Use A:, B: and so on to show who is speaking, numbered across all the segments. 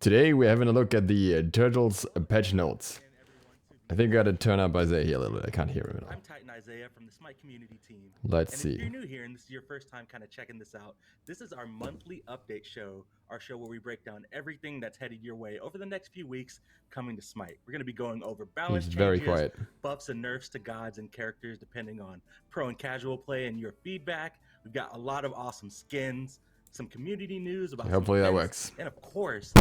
A: Today we're having a look at the Turtles patch notes. I think I gotta turn up Isaiah here a little bit. I can't hear him at all.
B: I'm Titan Isaiah from the SMITE community team.
A: Let's
B: and
A: see.
B: If you're new here and this is your first time kind of checking this out, this is our monthly update show, our show where we break down everything that's headed your way over the next few weeks coming to SMITE. We're going to be going over balance
A: He's
B: changes,
A: very quiet.
B: buffs and nerfs to gods and characters depending on pro and casual play and your feedback. We've got a lot of awesome skins, some community news about
A: Hopefully that
B: events,
A: works.
B: and of course,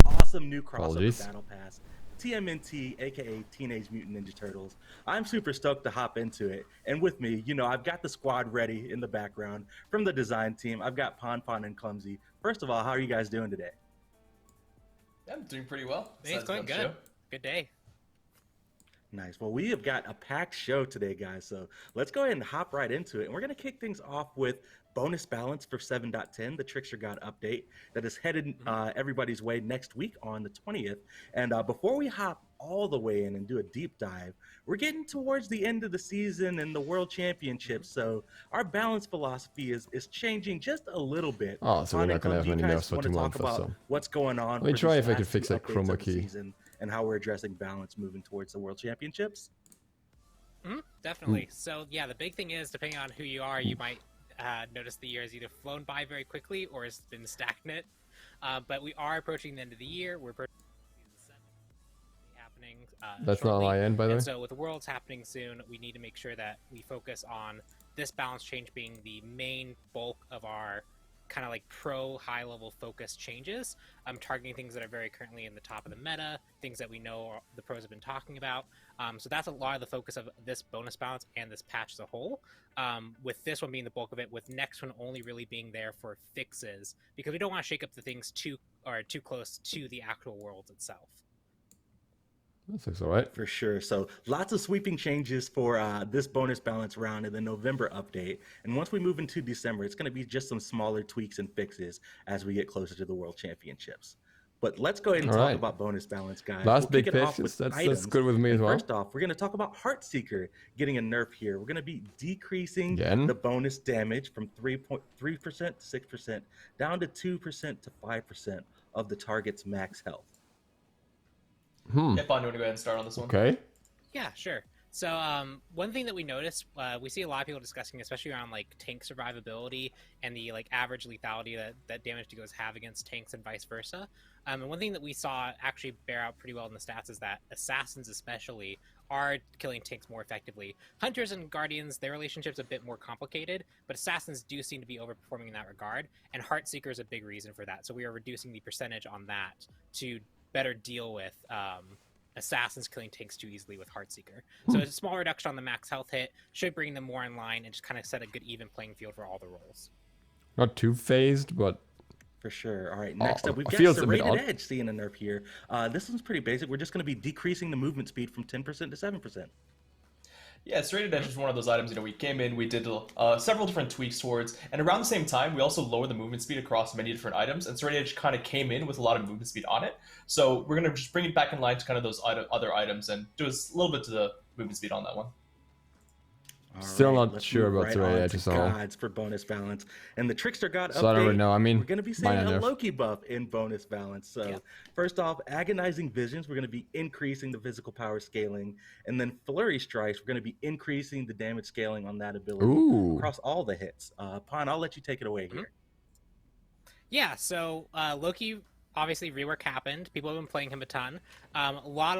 B: awesome new crossover battle pass. TMNT, aka Teenage Mutant Ninja Turtles. I'm super stoked to hop into it. And with me, you know, I've got the squad ready in the background from the design team. I've got Pon and Clumsy. First of all, how are you guys doing today?
C: I'm doing pretty well.
D: It's going good. Show. Good day.
B: Nice. Well, we have got a packed show today, guys. So let's go ahead and hop right into it. And we're going to kick things off with bonus balance for 7.10, the Trickster God update that is headed everybody's way next week on the 20th. And before we hop all the way in and do a deep dive, we're getting towards the end of the season and the World Championships. So our balance philosophy is changing just a little bit.
A: Oh, so we're not going to have many nerfs for 2 months or so.
B: What's going on?
A: Let me try if I can fix that chroma key.
B: And how we're addressing balance moving towards the World Championships.
D: Definitely. So yeah, the big thing is, depending on who you are, you might notice the year has either flown by very quickly or has been stagnant. But we are approaching the end of the year. We're approaching season 7 happening.
A: That's
D: shortly.
A: not my end, by the way.
D: So with the Worlds happening soon, we need to make sure that we focus on this balance change being the main bulk of our kind of like pro high level focus changes. I'm targeting things that are very currently in the top of the meta, things that we know the pros have been talking about. So that's a lot of the focus of this bonus balance and this patch as a whole. With this one being the bulk of it, with next one only really being there for fixes, because we don't want to shake up the things too close to the actual world itself.
A: That looks all right.
B: For sure. So lots of sweeping changes for this bonus balance round in the November update. And once we move into December, it's going to be just some smaller tweaks and fixes as we get closer to the World Championships. But let's go ahead and talk about bonus balance, guys.
A: Last big fixes. That's good with me as well.
B: First off, we're going to talk about Heartseeker getting a nerf here. We're going to be decreasing the bonus damage from 3.3% to 6% down to 2% to 5% of the target's max health.
C: Yeah, Bond, you want to go ahead and start on this one?
A: Okay.
D: Yeah, sure. So one thing that we noticed, we see a lot of people discussing, especially around like tank survivability and the like average lethality that damage goes have against tanks and vice versa. And one thing that we saw actually bear out pretty well in the stats is that assassins especially are killing tanks more effectively. Hunters and guardians, their relationship's a bit more complicated, but assassins do seem to be overperforming in that regard, and Heartseeker is a big reason for that. So we are reducing the percentage on that to better deal with assassins killing tanks too easily with Heartseeker. So a small reduction on the max health hit should bring them more in line and just kind of set a good even playing field for all the roles.
A: Not too phased, but
B: for sure. All right, next up, we've got Serrated Edge seeing a nerf here. This one's pretty basic. We're just going to be decreasing the movement speed from 10% to 7%.
C: Yeah, Serrated Edge is one of those items, you know, we came in, we did several different tweaks towards, and around the same time, we also lowered the movement speed across many different items, and Serrated Edge kind of came in with a lot of movement speed on it. So we're going to just bring it back in line to kind of those other items and do a little bit to the movement speed on that one.
A: Still not sure about Serrated Edge at all.
B: Gods for bonus balance, and the Trickster God update.
A: So I don't know. I mean,
B: we're going to be seeing a Loki buff in bonus balance. So first off, Agonizing Visions, we're going to be increasing the physical power scaling, and then Flurry Strikes, we're going to be increasing the damage scaling on that ability across all the hits. Pon, I'll let you take it away here.
D: Yeah. So Loki. Obviously, rework happened. People have been playing him a ton. A lot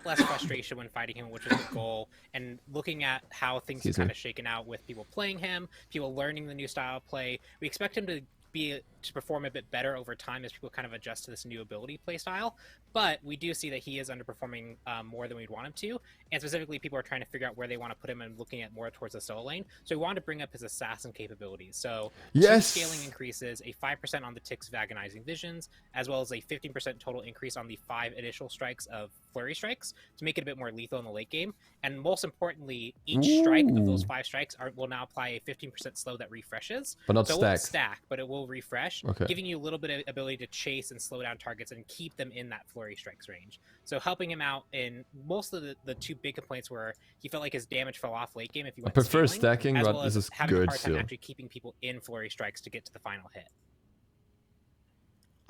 D: less frustration when fighting him, which was the goal. And looking at how things have kind of shaken out with people playing him, people learning the new style of play, we expect him to perform a bit better over time as people kind of adjust to this new ability play style. But we do see that he is underperforming more than we'd want him to, and specifically people are trying to figure out where they want to put him and looking at more towards the solo lane. So we wanted to bring up his assassin capabilities. So scaling increases, a 5% on the ticks of Agonizing Visions, as well as a 15% total increase on the 5 initial strikes of Flurry Strikes to make it a bit more lethal in the late game. And most importantly, each strike of those 5 strikes will now apply a 15% slow that refreshes.
A: But not
D: so it won't stack, but it will refresh, giving you a little bit of ability to chase and slow down targets and keep them in that Flurry Strikes range. So helping him out in most of the 2 big complaints where he felt like his damage fell off late game if he went
A: prefer
D: scaling,
A: stacking,
D: as
A: but
D: well
A: this
D: as
A: is
D: having
A: good
D: a hard time
A: still.
D: actually keeping people in Flurry Strikes to get to the final hit.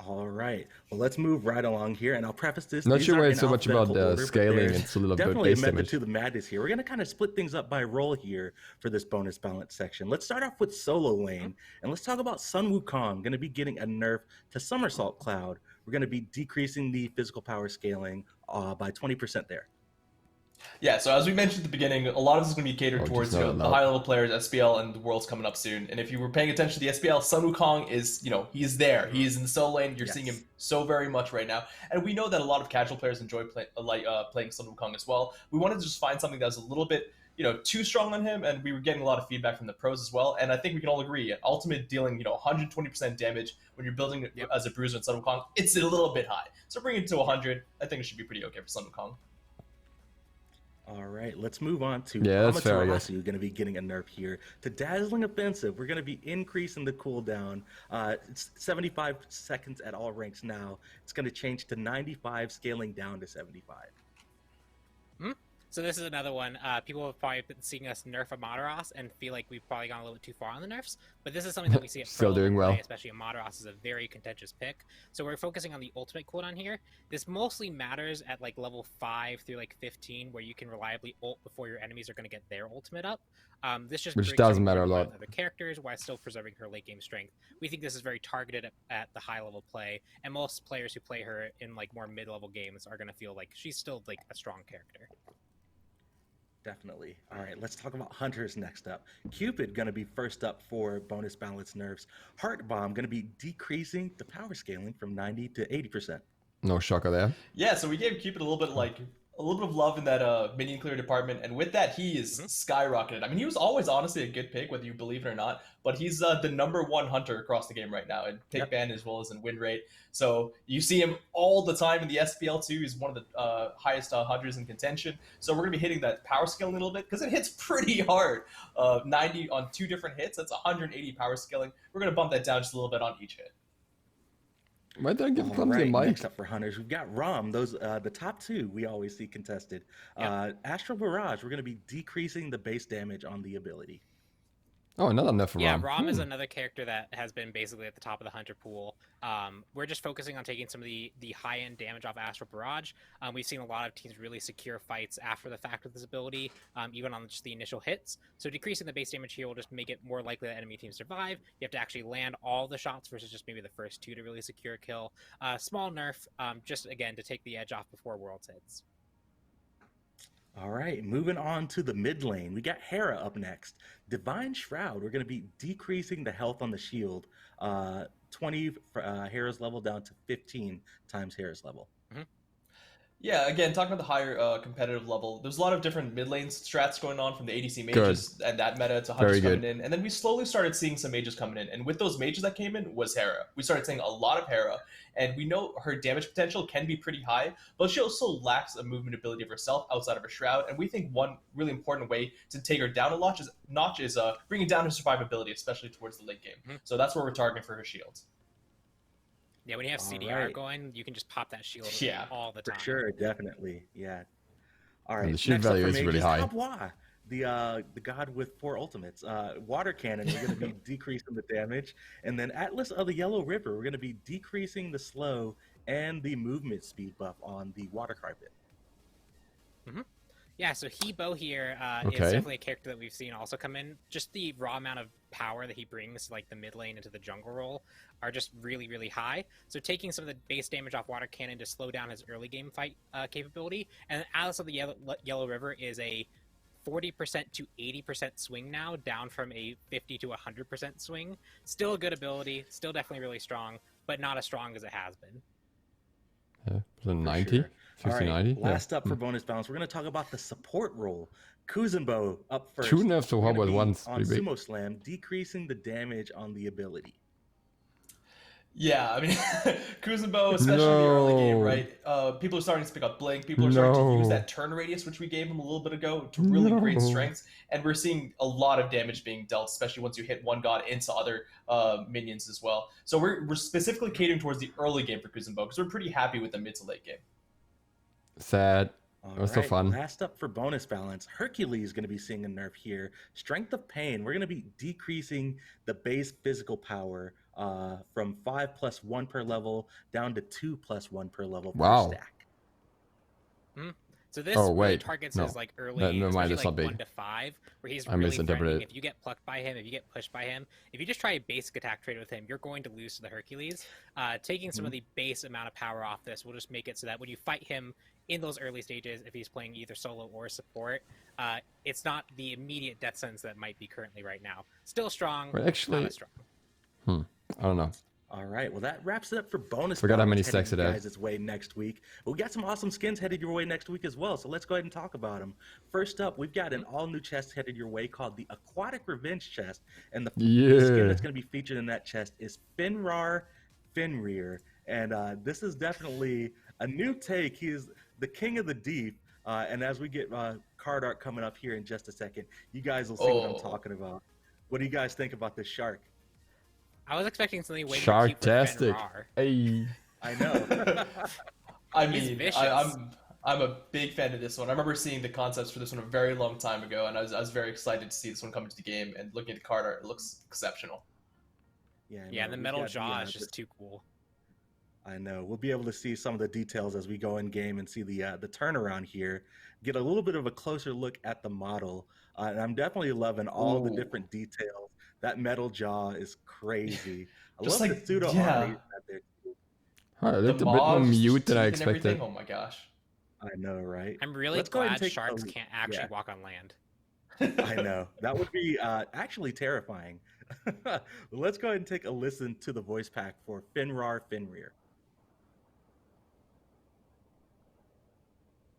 B: All right. Well, let's move right along here, and I'll preface this.
A: Not
B: These
A: sure why
B: aren't
A: it's
B: in
A: so much about
B: alphabetical order, but
A: scaling.
B: there's
A: It's a little bit
B: definitely a
A: base
B: method
A: damage.
B: to the madness here. We're going to kind of split things up by role here for this bonus balance section. Let's start off with solo lane, and let's talk about Sun Wukong. Going to be getting a nerf to Somersault Cloud. We're going to be decreasing the physical power scaling by 20% there.
C: Yeah, so as we mentioned at the beginning, a lot of this is going to be catered towards
A: just not
C: the
A: allowed.
C: high-level players, SPL, and the World's coming up soon. And if you were paying attention to the SPL, Sun Wukong is, he's there. He is in the solo lane. You're seeing him so very much right now. And we know that a lot of casual players enjoy playing Sun Wukong as well. We wanted to just find something that was a little bit, too strong on him, and we were getting a lot of feedback from the pros as well. And I think we can all agree, ultimate dealing, 120% damage when you're building as a bruiser in Sun Wukong, it's a little bit high. So bring it to 100. I think it should be pretty okay for Sun Wukong.
B: All right, let's move on to
A: that's fair, I guess.
B: Amaterasu, going to be getting a nerf here to Dazzling Offensive. We're going to be increasing the cooldown. It's 75 seconds at all ranks now. It's going to change to 95, scaling down to 75.
D: So this is another one. People have probably been seeing us nerf Amaterasu and feel like we've probably gone a little bit too far on the nerfs, but this is something that we see at
A: Still
D: pro
A: doing
D: level
A: well.
D: play, especially Amaterasu is a very contentious pick. So we're focusing on the ultimate cooldown here. This mostly matters at like level 5 through like 15, where you can reliably ult before your enemies are going to get their ultimate up. This just
A: Which
D: brings
A: doesn't
D: her
A: matter a
D: into
A: lot.
D: Other characters while still preserving her late game strength. We think this is very targeted at the high level play, and most players who play her in like more mid level games are going to feel like she's still like a strong character.
B: Definitely. All right, let's talk about Hunters next up. Cupid going to be first up for bonus balance nerfs. Heart Bomb going to be decreasing the power scaling from 90 to 80%.
A: No shocker there.
C: Yeah, so we gave Cupid a little bit of love in that minion clear department, and with that, he is skyrocketed. I mean, he was always honestly a good pick, whether you believe it or not, but he's the #1 hunter across the game right now in pick ban as well as in win rate. So you see him all the time in the SPL too. He's one of the highest hunters in contention. So we're gonna be hitting that power scaling a little bit because it hits pretty hard. 90 on 2 different hits. That's 180 power scaling. We're gonna bump that down just a little bit on each hit.
A: Why did I give
B: All
A: clumsy
B: right,
A: mic?
B: next up for Hunters, we've got Rom. Those the top 2 we always see contested. Astral Barrage, we're going to be decreasing the base damage on the ability.
A: Oh, another nerf for
D: Yeah,
A: Rom.
D: Rom is another character that has been basically at the top of the hunter pool. We're just focusing on taking some of the high-end damage off Astral Barrage. We've seen a lot of teams really secure fights after the fact with this ability, even on just the initial hits. So decreasing the base damage here will just make it more likely that enemy teams survive. You have to actually land all the shots versus just maybe the first 2 to really secure a kill. Small nerf, just again to take the edge off before Worlds hits.
B: All right, moving on to the mid lane. We got Hera up next. Divine Shroud, we're going to be decreasing the health on the shield. 20 for Hera's level down to 15 times Hera's level.
C: Yeah, again, talking about the higher competitive level, there's a lot of different mid lane strats going on from the ADC mages and that meta to hunters coming in. And then we slowly started seeing some mages coming in. And with those mages that came in was Hera. We started seeing a lot of Hera. And we know her damage potential can be pretty high, but she also lacks a movement ability of herself outside of her shroud. And we think one really important way to take her down a notch is bringing down her survivability, especially towards the late game. So that's where we're targeting for her shields.
D: Yeah, when you have CDR going, you can just pop that shield all the time.
B: For sure, definitely. Yeah. All right.
A: And the shield value is really high.
B: Tabwa, the god with 4 ultimates. Water Cannon, we're going to be decreasing the damage. And then Atlas of the Yellow River, we're going to be decreasing the slow and the movement speed buff on the water carpet.
D: Yeah, so Hebo here is definitely a character that we've seen also come in. Just the raw amount of power that he brings to like the mid lane into the jungle role are just really, really high. So taking some of the base damage off Water Cannon to slow down his early game fight capability. And Atlas of the Yellow River is a 40% to 80% swing now, down from a 50 to 100% swing. Still a good ability, still definitely really strong, but not as strong as it has been.
A: Yeah, so 90?
B: Sure.
A: 50,
B: All right,
A: 90?
B: last up for bonus balance, we're going to talk about the support role. Kuzenbo up first.
A: 2 nerfs to
B: We're gonna
A: Hogwarts
B: be
A: once.
B: on
A: Pretty big.
B: Sumo Slam, decreasing the damage on the ability.
C: Yeah, I mean, Kuzenbo, especially in the early game, right? People are starting to pick up Blink. People are starting to use that turn radius, which we gave him a little bit ago, to really great strengths. And we're seeing a lot of damage being dealt, especially once you hit one god into other minions as well. So we're specifically catering towards the early game for Kuzenbo, because we're pretty happy with the mid to late game.
A: Sad.
B: All
A: was so
B: right,
A: fun.
B: Last up for bonus balance, Hercules is going to be seeing a nerf here. Strength of Pain, we're going to be decreasing the base physical power from 5+1 per level down to 2+1 per level
A: Wow.
B: per stack.
D: So this
A: Oh,
D: really
A: wait,
D: targets
A: no.
D: his like early,
A: Never mind,
D: especially
A: it's
D: like
A: not big.
D: 1 to 5, where he's
A: I
D: really
A: misinterpreted
D: threatening.
A: it.
D: If you get plucked by him, if you get pushed by him, if you just try a basic attack trade with him, you're going to lose to the Hercules. Taking some of the base amount of power off this will just make it so that when you fight him in those early stages, if he's playing either solo or support, it's not the immediate death sentence that might be currently right now. Still strong,
A: But actually,
D: not as strong.
A: I don't know.
B: All right, well, that wraps it up for bonus.
A: Forgot how many
B: balance
A: stacks
B: headed
A: it
B: you
A: had.
B: guys its way next week. But we got some awesome skins headed your way next week as well, so let's go ahead and talk about them. First up, we've got an all-new chest headed your way called the Aquatic Revenge Chest, and the skin that's going to be featured in that chest is Fenrir. And this is definitely a new take. He is the king of the deep, and as we get card art coming up here in just a second, you guys will see what I'm talking about. What do you guys think about this shark?
D: I was expecting something way more cute for
A: Sharktastic.
D: Fenrir.
A: Hey.
B: I know.
C: I
D: He's
C: mean,
D: vicious.
C: I'm a big fan of this one. I remember seeing the concepts for this one a very long time ago, and I was very excited to see this one come into the game. And looking at the card art, it looks exceptional.
D: Yeah, the metal jaw is just too cool.
B: I know. We'll be able to see some of the details as we go in game and see the turnaround here. Get a little bit of a closer look at the model, and I'm definitely loving all the different details. That metal jaw is crazy. I
C: Just
B: love
C: like,
B: the pseudo
C: yeah.
B: armor there too.
A: Huh, it
C: The
A: looked a bit more
C: mauve
A: mute than I
C: teeth and everything.
A: expected.
C: Oh my gosh.
B: I know, right?
D: I'm really
B: Let's go ahead and
D: glad
B: take
D: sharks
B: a-
D: can't actually
B: yeah.
D: walk on land.
B: I know. That would be actually terrifying. Let's go ahead and take a listen to the voice pack for Fenrir.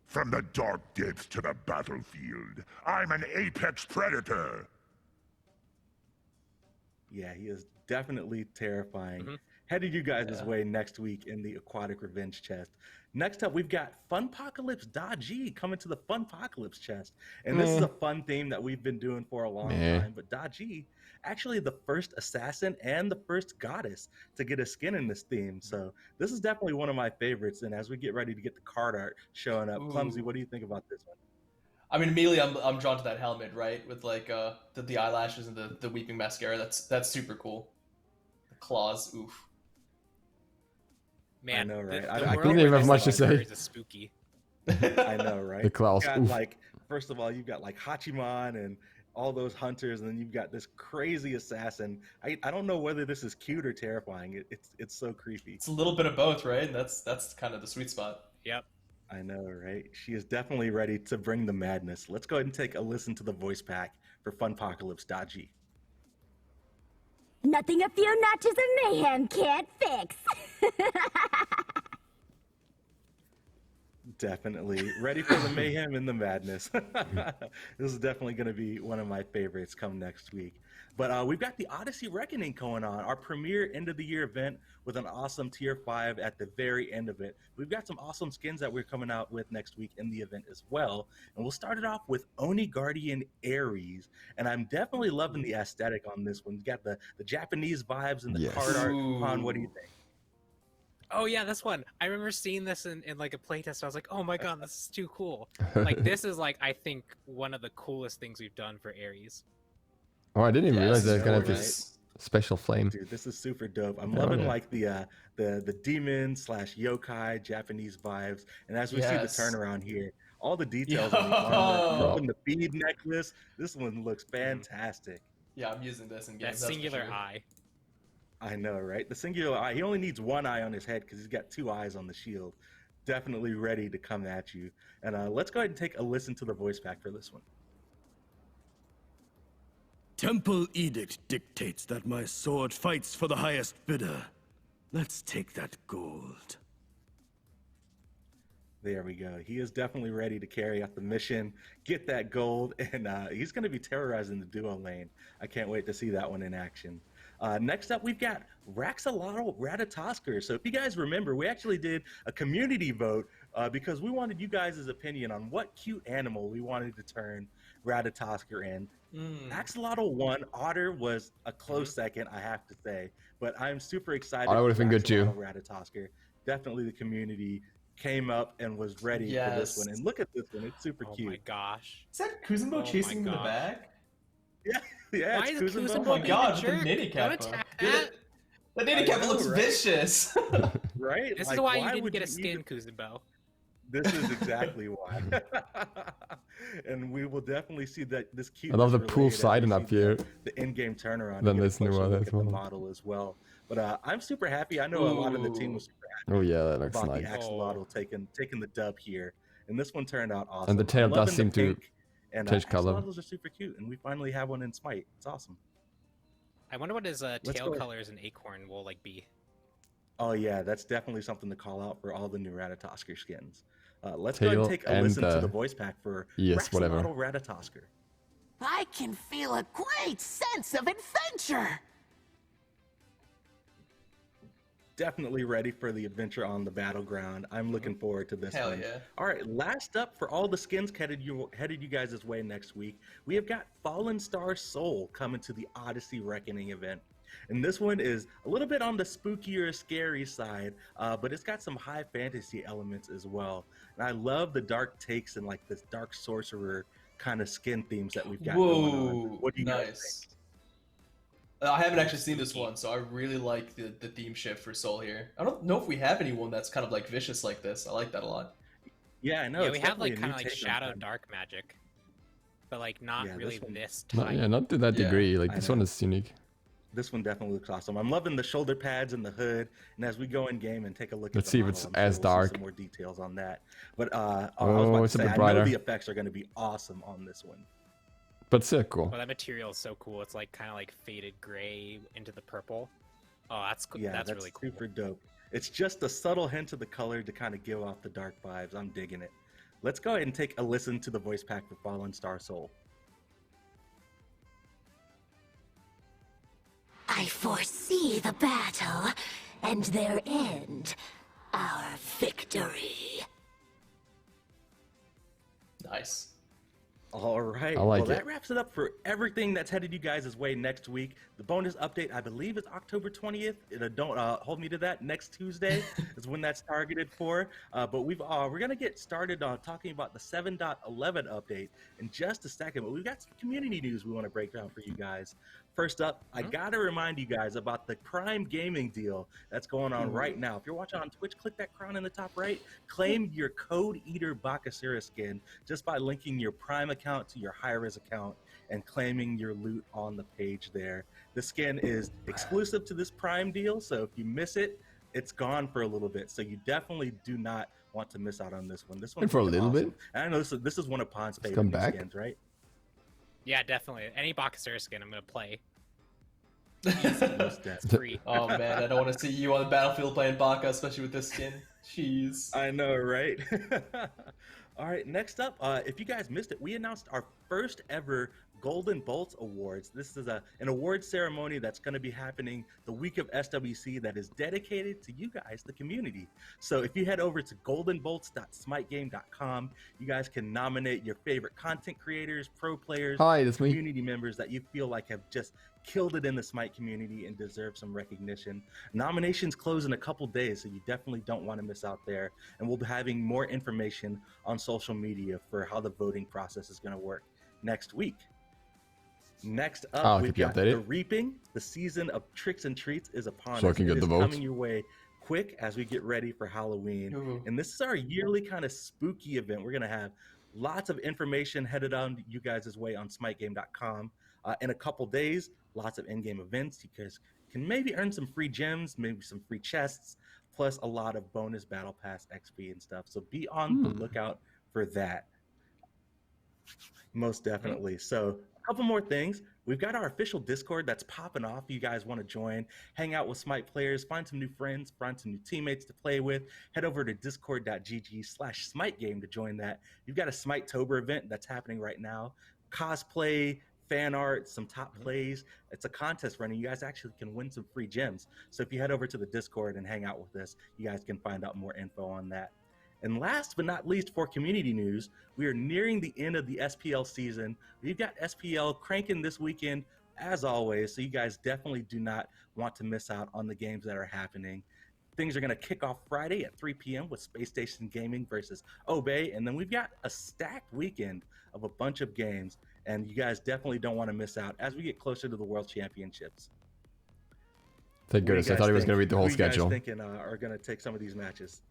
E: From the dark depths to the battlefield, I'm an apex predator.
B: Yeah, he is definitely terrifying. Headed you guys' way next week in the Aquatic Revenge chest. Next up, we've got Funpocalypse Daji coming to the Funpocalypse chest. And this is a fun theme that we've been doing for a long time. But Daji, actually the first assassin and the first goddess to get a skin in this theme. So this is definitely one of my favorites. And as we get ready to get the card art showing up, Clumsy, what do you think about this one?
C: I mean, immediately I'm drawn to that helmet, right? With like the eyelashes and the weeping mascara. That's super cool. The claws, oof.
D: Man,
B: I know, right?
D: The
B: I
D: world
A: couldn't
D: where
A: even have
D: this
A: much to
D: is
A: say.
D: is spooky.
B: I know, right?
A: The claws,
B: You've got,
A: oof.
B: like, first of all, you've got like Hachiman and all those hunters, and then you've got this crazy assassin. I don't know whether this is cute or terrifying. It's so creepy.
C: It's a little bit of both, right? And that's kind of the sweet spot.
D: Yep.
B: I know, right? She is definitely ready to bring the madness. Let's go ahead and take a listen to the voice pack for Funpocalypse Daji.
F: Nothing a few notches of mayhem can't fix.
B: Definitely ready for the mayhem and the madness. This is definitely going to be one of my favorites come next week. But we've got the Odyssey Reckoning going on, our premier end of the year event with an awesome tier 5 at the very end of it. We've got some awesome skins that we're coming out with next week in the event as well. And we'll start it off with Oni Guardian Ares. And I'm definitely loving the aesthetic on this one. You got the Japanese vibes and the card art. Han, what do you think?
D: Oh yeah, this one. I remember seeing this in like a playtest. I was like, oh my god, this is too cool. Like this is like I think one of the coolest things we've done for Ares.
A: Oh, I didn't even realize
C: Yes,
A: that kind of
B: right?
A: this special flame.
B: Dude, this is super dope. I'm
A: Oh,
B: loving
A: yeah.
B: like the demon / yokai Japanese vibes. And as we see the
C: Yes.
B: turnaround here, all the details on the armor,
C: Yo.
B: loving the bead necklace. This one looks fantastic.
C: Yeah, I'm using this in games.
D: That
C: that's for
D: singular
C: sure.
D: eye.
B: I know, right? The singular eye. He only needs one eye on his head because he's got 2 eyes on the shield. Definitely ready to come at you. And let's go ahead and take a listen to the voice pack for this one.
G: Temple edict dictates that my sword fights for the highest bidder. Let's take that gold.
B: There we go. He is definitely ready to carry out the mission, get that gold, and he's going to be terrorizing the duo lane. I can't wait to see that one in action. Next up, we've got Raxa Lotto Ratatoskr. So if you guys remember, we actually did a community vote because we wanted you guys' opinion on what cute animal we wanted to turn Ratatoskr in. Axolotl won. Otter was a close second, I have to say. But I'm super excited.
A: Otter
B: for
A: would've been good too.
B: Axolotl Ratatoskr. Definitely the community came up and was ready for this one. And look at this one. It's super
D: Oh
B: cute.
D: my gosh.
C: Is that Kuzenbo
D: Oh
C: chasing him in the
D: my
C: back?
B: Yeah,
D: Why
B: it's
D: is
B: Kuzenbo.
D: Kuzenbo
C: Oh my
D: being
C: god,
D: a
C: with the
D: jerk?
C: mini
D: Don't
C: cap.
D: attack
C: Dude,
D: that.
C: That handicap looks vicious.
B: Right?
D: This
B: Like,
D: is why you didn't
B: would
D: get a
B: even-
D: skin, Kuzenbo.
B: This is exactly why. And we will definitely see that this cute.
A: I love the pool siding up here.
B: The in-game turnaround.
A: Then
B: and get a
A: this new
B: closer
A: one
B: look
A: as
B: at the
A: well.
B: model as well. But I'm super happy. I know a lot of the team was super happy
A: Oh yeah, that looks
B: about
A: nice.
B: the axolotl taking the dub here, and this one turned out awesome.
A: And the tail
B: I'm
A: does
B: loving the
A: seem to
B: pink, and
A: change color.
B: Axolotls are super cute, and we finally have one in Smite. It's awesome.
D: I wonder what his
B: Let's
D: tail
B: go.
D: colors and acorn will like be.
B: Oh yeah, that's definitely something to call out for all the new Ratatoskr skins. Let's go ahead
A: Tail
B: and take a
A: and
B: listen to
A: the-
B: the voice pack for
A: yes, whatever.
B: Axolotl Ratatoskr.
H: I can feel a great sense of adventure.
B: Definitely ready for the adventure on the battleground. I'm looking forward to this
C: Hell
B: one.
C: yeah.
B: All right, last up for all the skins headed you guys' way next week, we have got Fallen Star Soul coming to the Odyssey Reckoning event. And this one is a little bit on the spookier, scary side, but it's got some high fantasy elements as well. And I love the dark takes and like this dark sorcerer kind of skin themes that we've got going on.
C: Whoa,
B: What do you guys
C: nice. I haven't actually seen this one, so I really like the theme shift for Soul here. I don't know if we have anyone that's kind of like vicious like this. I like that a lot.
B: Yeah, I know.
D: Yeah,
B: it's
D: we have
B: definitely
D: like
B: a
D: kind
B: new
D: of like
B: take on
D: shadow
B: things.
D: dark magic, but like not
B: Yeah, this
D: really
B: one-
D: this
A: No,
D: type.
A: yeah, not to that
C: Yeah,
A: degree. Like
B: I
A: this
B: know.
A: one is unique.
B: This one definitely looks awesome. I'm loving the shoulder pads and the hood. And as we go in game and take a look
A: Let's
B: at the
A: see if
B: model,
A: it's
B: I'm sure
A: as
B: we'll see
A: dark.
B: some more details on that. But I was
A: Oh,
B: about
A: it's
B: to
A: a
B: say,
A: bit
B: I
A: brighter.
B: know the effects are going to be awesome on this one.
A: But still cool.
D: Oh, that material is so cool. It's like kind of like faded gray into the purple. Oh, that's cool.
B: Yeah,
D: that's really cool.
B: super dope. It's just a subtle hint of the color to kind of give off the dark vibes. I'm digging it. Let's go ahead and take a listen to the voice pack for Fallen Star Soul.
F: I foresee the battle and their end, our victory.
C: Nice.
B: All right.
A: I like
B: well, that
A: it.
B: wraps it up for everything that's headed you guys' way next week. The bonus update, I believe, is October 20th. Don't hold me to that. Next Tuesday is when that's targeted for. But we're gonna get started on talking about the 7.11 update in just a second. But we've got some community news we want to break down for you guys. First up, I gotta remind you guys about the Prime Gaming deal that's going on right now. If you're watching on Twitch, click that crown in the top right. Claim your Code Eater Bacchus skin just by linking your Prime account to your high-res account and claiming your loot on the page there. The skin is exclusive to this Prime deal, so if you miss it, it's gone for a little bit. So you definitely do not want to miss out on this one. This one
A: for a little bit?
B: And I know this is one of Pon's favorite
A: come
B: new
A: back?
B: skins, right?
D: Yeah, definitely. Any Bacchus skin, I'm gonna play.
B: Most definitely.
D: It's free.
C: Oh man, I don't want to see you on the battlefield playing Bacchus, especially with this skin. Jeez.
B: I know, right? All right, next up, if you guys missed it, we announced our first ever Golden Bolts Awards. This is an award ceremony that's going to be happening the week of SWC that is dedicated to you guys, the community. So if you head over to goldenbolts.smitegame.com, you guys can nominate your favorite content creators, pro players,
A: Hi, that's me.
B: community members that you feel like have just killed it in the Smite community and deserve some recognition. Nominations close in a couple days, so you definitely don't want to miss out there. And we'll be having more information on social media for how the voting process is going to work next week. Next up,
A: I'll
B: we've
A: keep you
B: got
A: updated.
B: the Reaping. The season of tricks and treats is upon
A: So I
B: us.
A: can get
B: It
A: the
B: is
A: votes.
B: coming your way quick as we get ready for Halloween.
C: Ooh.
B: And this is our yearly kind of spooky event. We're going to have lots of information headed on you guys' way on smitegame.com. In a couple days, lots of in-game events. You guys can maybe earn some free gems, maybe some free chests, plus a lot of bonus battle pass XP and stuff. So be on the lookout for that. Most definitely. So a couple more things. We've got our official Discord that's popping off. You guys want to join, hang out with Smite players, find some new friends, find some new teammates to play with. Head over to discord.gg/SmiteGame to join that. You've got a Smite-tober event that's happening right now. Cosplay, fan art, some top plays. It's a contest running. You guys actually can win some free gems. So if you head over to the Discord and hang out with us, you guys can find out more info on that. And last but not least, for community news, we are nearing the end of the SPL season. We've got SPL cranking this weekend, as always, so you guys definitely do not want to miss out on the games that are happening. Things are going to kick off Friday at 3 p.m. with Space Station Gaming versus Obey, and then we've got a stacked weekend of a bunch of games, and you guys definitely don't want to miss out as we get closer to the World Championships.
A: Thank
B: What do you
A: goodness. I
B: guys
A: thought he was
B: think?
A: going to read the whole
B: Who you guys
A: schedule.
B: thinking are going to take some of these matches?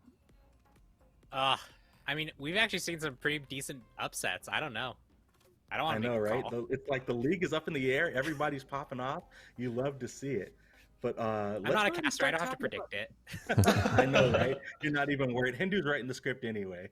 D: I mean, we've actually seen some pretty decent upsets. I don't know. I don't
B: I
D: want to
B: know,
D: make a
B: right?
D: call.
B: It's like the league is up in the air. Everybody's popping off. You love to see it. But
D: I'm
B: let's
D: not a
B: go ahead and
D: caster. I
B: start
D: don't have to
B: talking
D: predict it.
B: I know, right? You're not even worried. Hindu's writing the script anyway.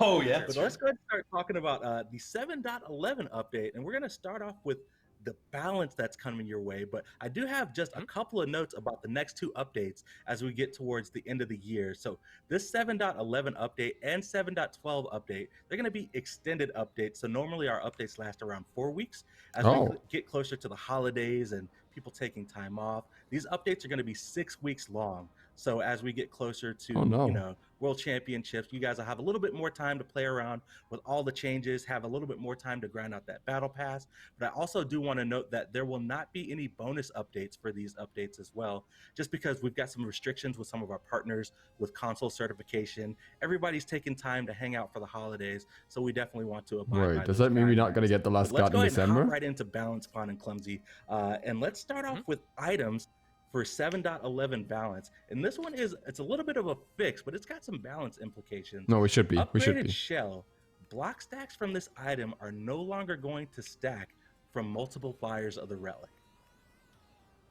C: Oh yeah.
B: But let's go ahead and start talking about the 7.11 update. And we're going to start off with the balance that's coming your way. But I do have just a couple of notes about the next two updates as we get towards the end of the year. So this 7.11 update and 7.12 update, they're going to be extended updates. So normally our updates last around 4 weeks. As we get closer to the holidays and people taking time off, these updates are going to be 6 weeks long. So as we get closer to, you know, World Championships, you guys will have a little bit more time to play around with all the changes, have a little bit more time to grind out that battle pass. But I also do want to note that there will not be any bonus updates for these updates as well, just because we've got some restrictions with some of our partners with console certification. Everybody's taking time to hang out for the holidays, so we definitely want to abide by
A: Wait, does
B: those
A: that mean we're not
B: guidelines.
A: going to get the last
B: But let's
A: card
B: go
A: in
B: ahead and
A: December?
B: hop right into Balance, Pawn, and Clumsy. And let's start off with items for 7.11 balance. And this one it's a little bit of a fix, but it's got some balance implications.
A: No, we should be. We should
B: Upgraded
A: be.
B: shell. Block stacks from this item are no longer going to stack from multiple fires of the relic.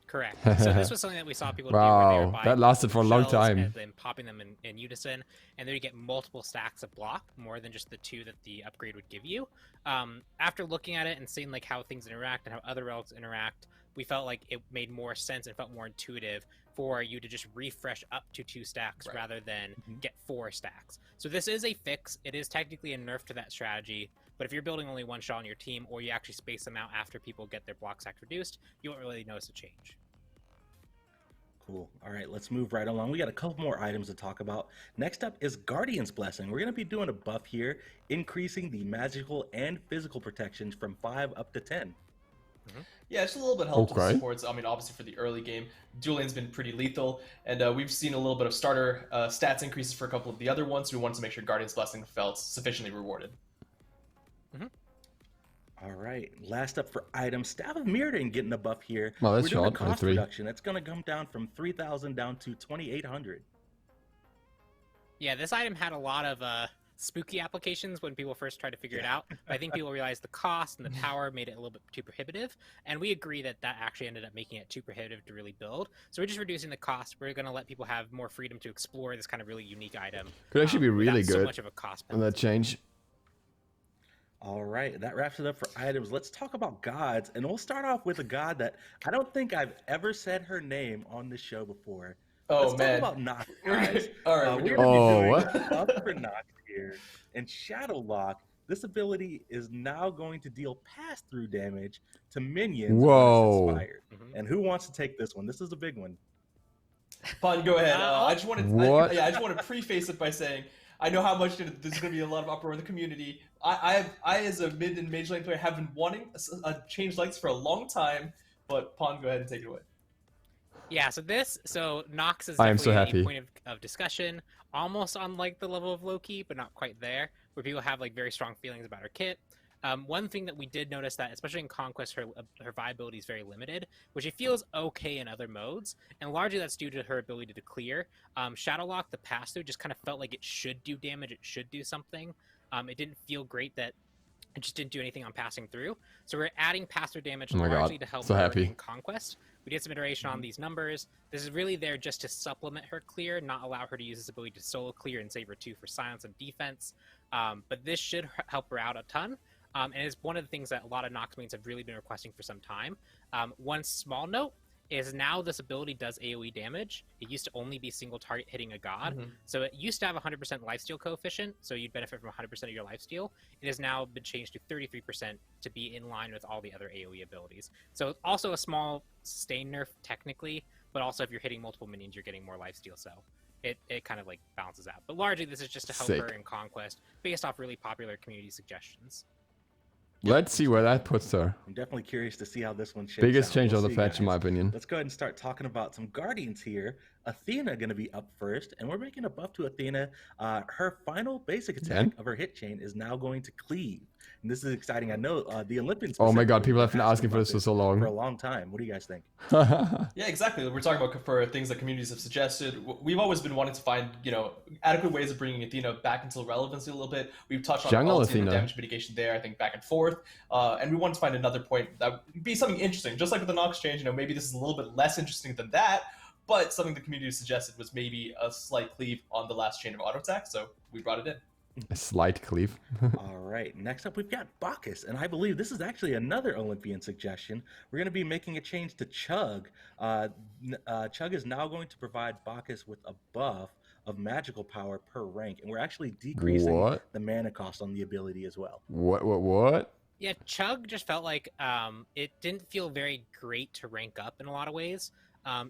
D: Correct. So this was something that we saw people do where they were
A: Wow,
D: buying
A: that lasted for a long
D: shells
A: time.
D: and then popping them in unison, and then you get multiple stacks of block, more than just the 2 that the upgrade would give you. After looking at it and seeing like how things interact and how other relics interact, we felt like it made more sense and felt more intuitive for you to just refresh up to 2 stacks rather than get 4 stacks. So this is a fix. It is technically a nerf to that strategy, but if you're building only one shell on your team, or you actually space them out after people get their block stack reduced, you won't really notice a change.
B: Cool. All right, let's move right along. We got a couple more items to talk about. Next up is Guardian's Blessing. We're going to be doing a buff here, increasing the magical and physical protections from 5 up to 10.
C: Yeah, just a little bit helpful supports. I mean, obviously for the early game, Julian's been pretty lethal, and we've seen a little bit of starter stats increases for a couple of the other ones. So we wanted to make sure Guardian's Blessing felt sufficiently rewarded.
B: All right, last up for items, Staff of Mirrodin getting a buff here.
A: Well, that's
B: We're doing a
A: short,
B: cost
A: 23.
B: reduction. That's going to come down from 3,000 down to 2,800.
D: Yeah, this item had a lot of spooky applications when people first tried to figure it out. But I think people realized the cost and the power made it a little bit too prohibitive. And we agree that that actually ended up making it too prohibitive to really build. So we're just reducing the cost. We're going to let people have more freedom to explore this kind of really unique item.
A: Could actually be really
D: without
A: good.
D: So much of a cost
A: And that change.
B: All right, that wraps it up for items. Let's talk about gods, and we'll start off with a god that I don't think I've ever said her name on this show before.
C: Oh,
B: Let's
C: man.
B: talk about Nox, guys.
C: All right,
B: we're
A: Oh,
B: going to be doing a buff for Nox here. And Shadow Lock, this ability is now going to deal pass-through damage to minions
A: Whoa.
B: when it's inspired. And who wants to take this one? This is a big one.
C: Fun, go ahead. I just wanted
A: What?
C: I just want to preface it by saying I know how much there's going to be a lot of uproar in the community. I as a mid and mage lane player have been wanting a change likes for a long time, but Pon, go ahead and take it away.
D: Yeah, so Nox is
A: I am so
D: definitely a
A: happy.
D: point of discussion, almost on like the level of Loki, but not quite there, where people have like very strong feelings about her kit. One thing that we did notice that, especially in Conquest, her viability is very limited, which it feels okay in other modes, and largely that's due to her ability to clear. Shadowlock, the pass-through, just kind of felt like it should do damage, it should do something. It didn't feel great that it just didn't do anything on passing through. So we're adding pass-through damage
A: Oh my
D: largely
A: God,
D: to help
A: so
D: her
A: happy.
D: in Conquest. We did some iteration on these numbers. This is really there just to supplement her clear, not allow her to use this ability to solo clear and save her 2 for silence and defense. But this should help her out a ton. And it's one of the things that a lot of Nox mains have really been requesting for some time. One small note is now this ability does AoE damage. It used to only be single target hitting a god. So it used to have 100% lifesteal coefficient, so you'd benefit from 100% of your lifesteal. It has now been changed to 33% to be in line with all the other AoE abilities. So also a small sustain nerf technically, but also if you're hitting multiple minions, you're getting more lifesteal, so it kind of like balances out. But largely this is just to help
A: Sick.
D: her in Conquest based off really popular community suggestions.
A: Let's see where that puts her.
B: I'm definitely curious to see how this one shapes
A: Biggest
B: out.
A: change
B: We'll
A: of the
B: see,
A: patch, in my
B: guys.
A: opinion.
B: Let's go ahead and start talking about some Guardians here. Athena going to be up first, and we're making a buff to Athena. Her final basic attack of her hit chain is now going to cleave. And this is exciting. I know the Olympians.
A: Oh my god, people have been asking for this for so long.
B: For a long time. What do you guys think?
C: Yeah, exactly. We're talking about for things that communities have suggested. We've always been wanting to find, adequate ways of bringing Athena back into relevancy a little bit. We've touched on
A: Jungle
C: ultimate
A: Athena.
C: damage mitigation there, I think, back and forth. And we wanted to find another point that would be something interesting. Just like with the Nox change, maybe this is a little bit less interesting than that, but something the community suggested was maybe a slight cleave on the last chain of auto attack, so we brought it in.
A: A slight cleave.
B: All right, next up we've got Bacchus, and I believe this is actually another Olympian suggestion. We're going to be making a change to Chug. Chug is now going to provide Bacchus with a buff of magical power per rank, and we're actually decreasing the mana cost on the ability as well.
A: What?
D: Yeah, Chug just felt like it didn't feel very great to rank up in a lot of ways.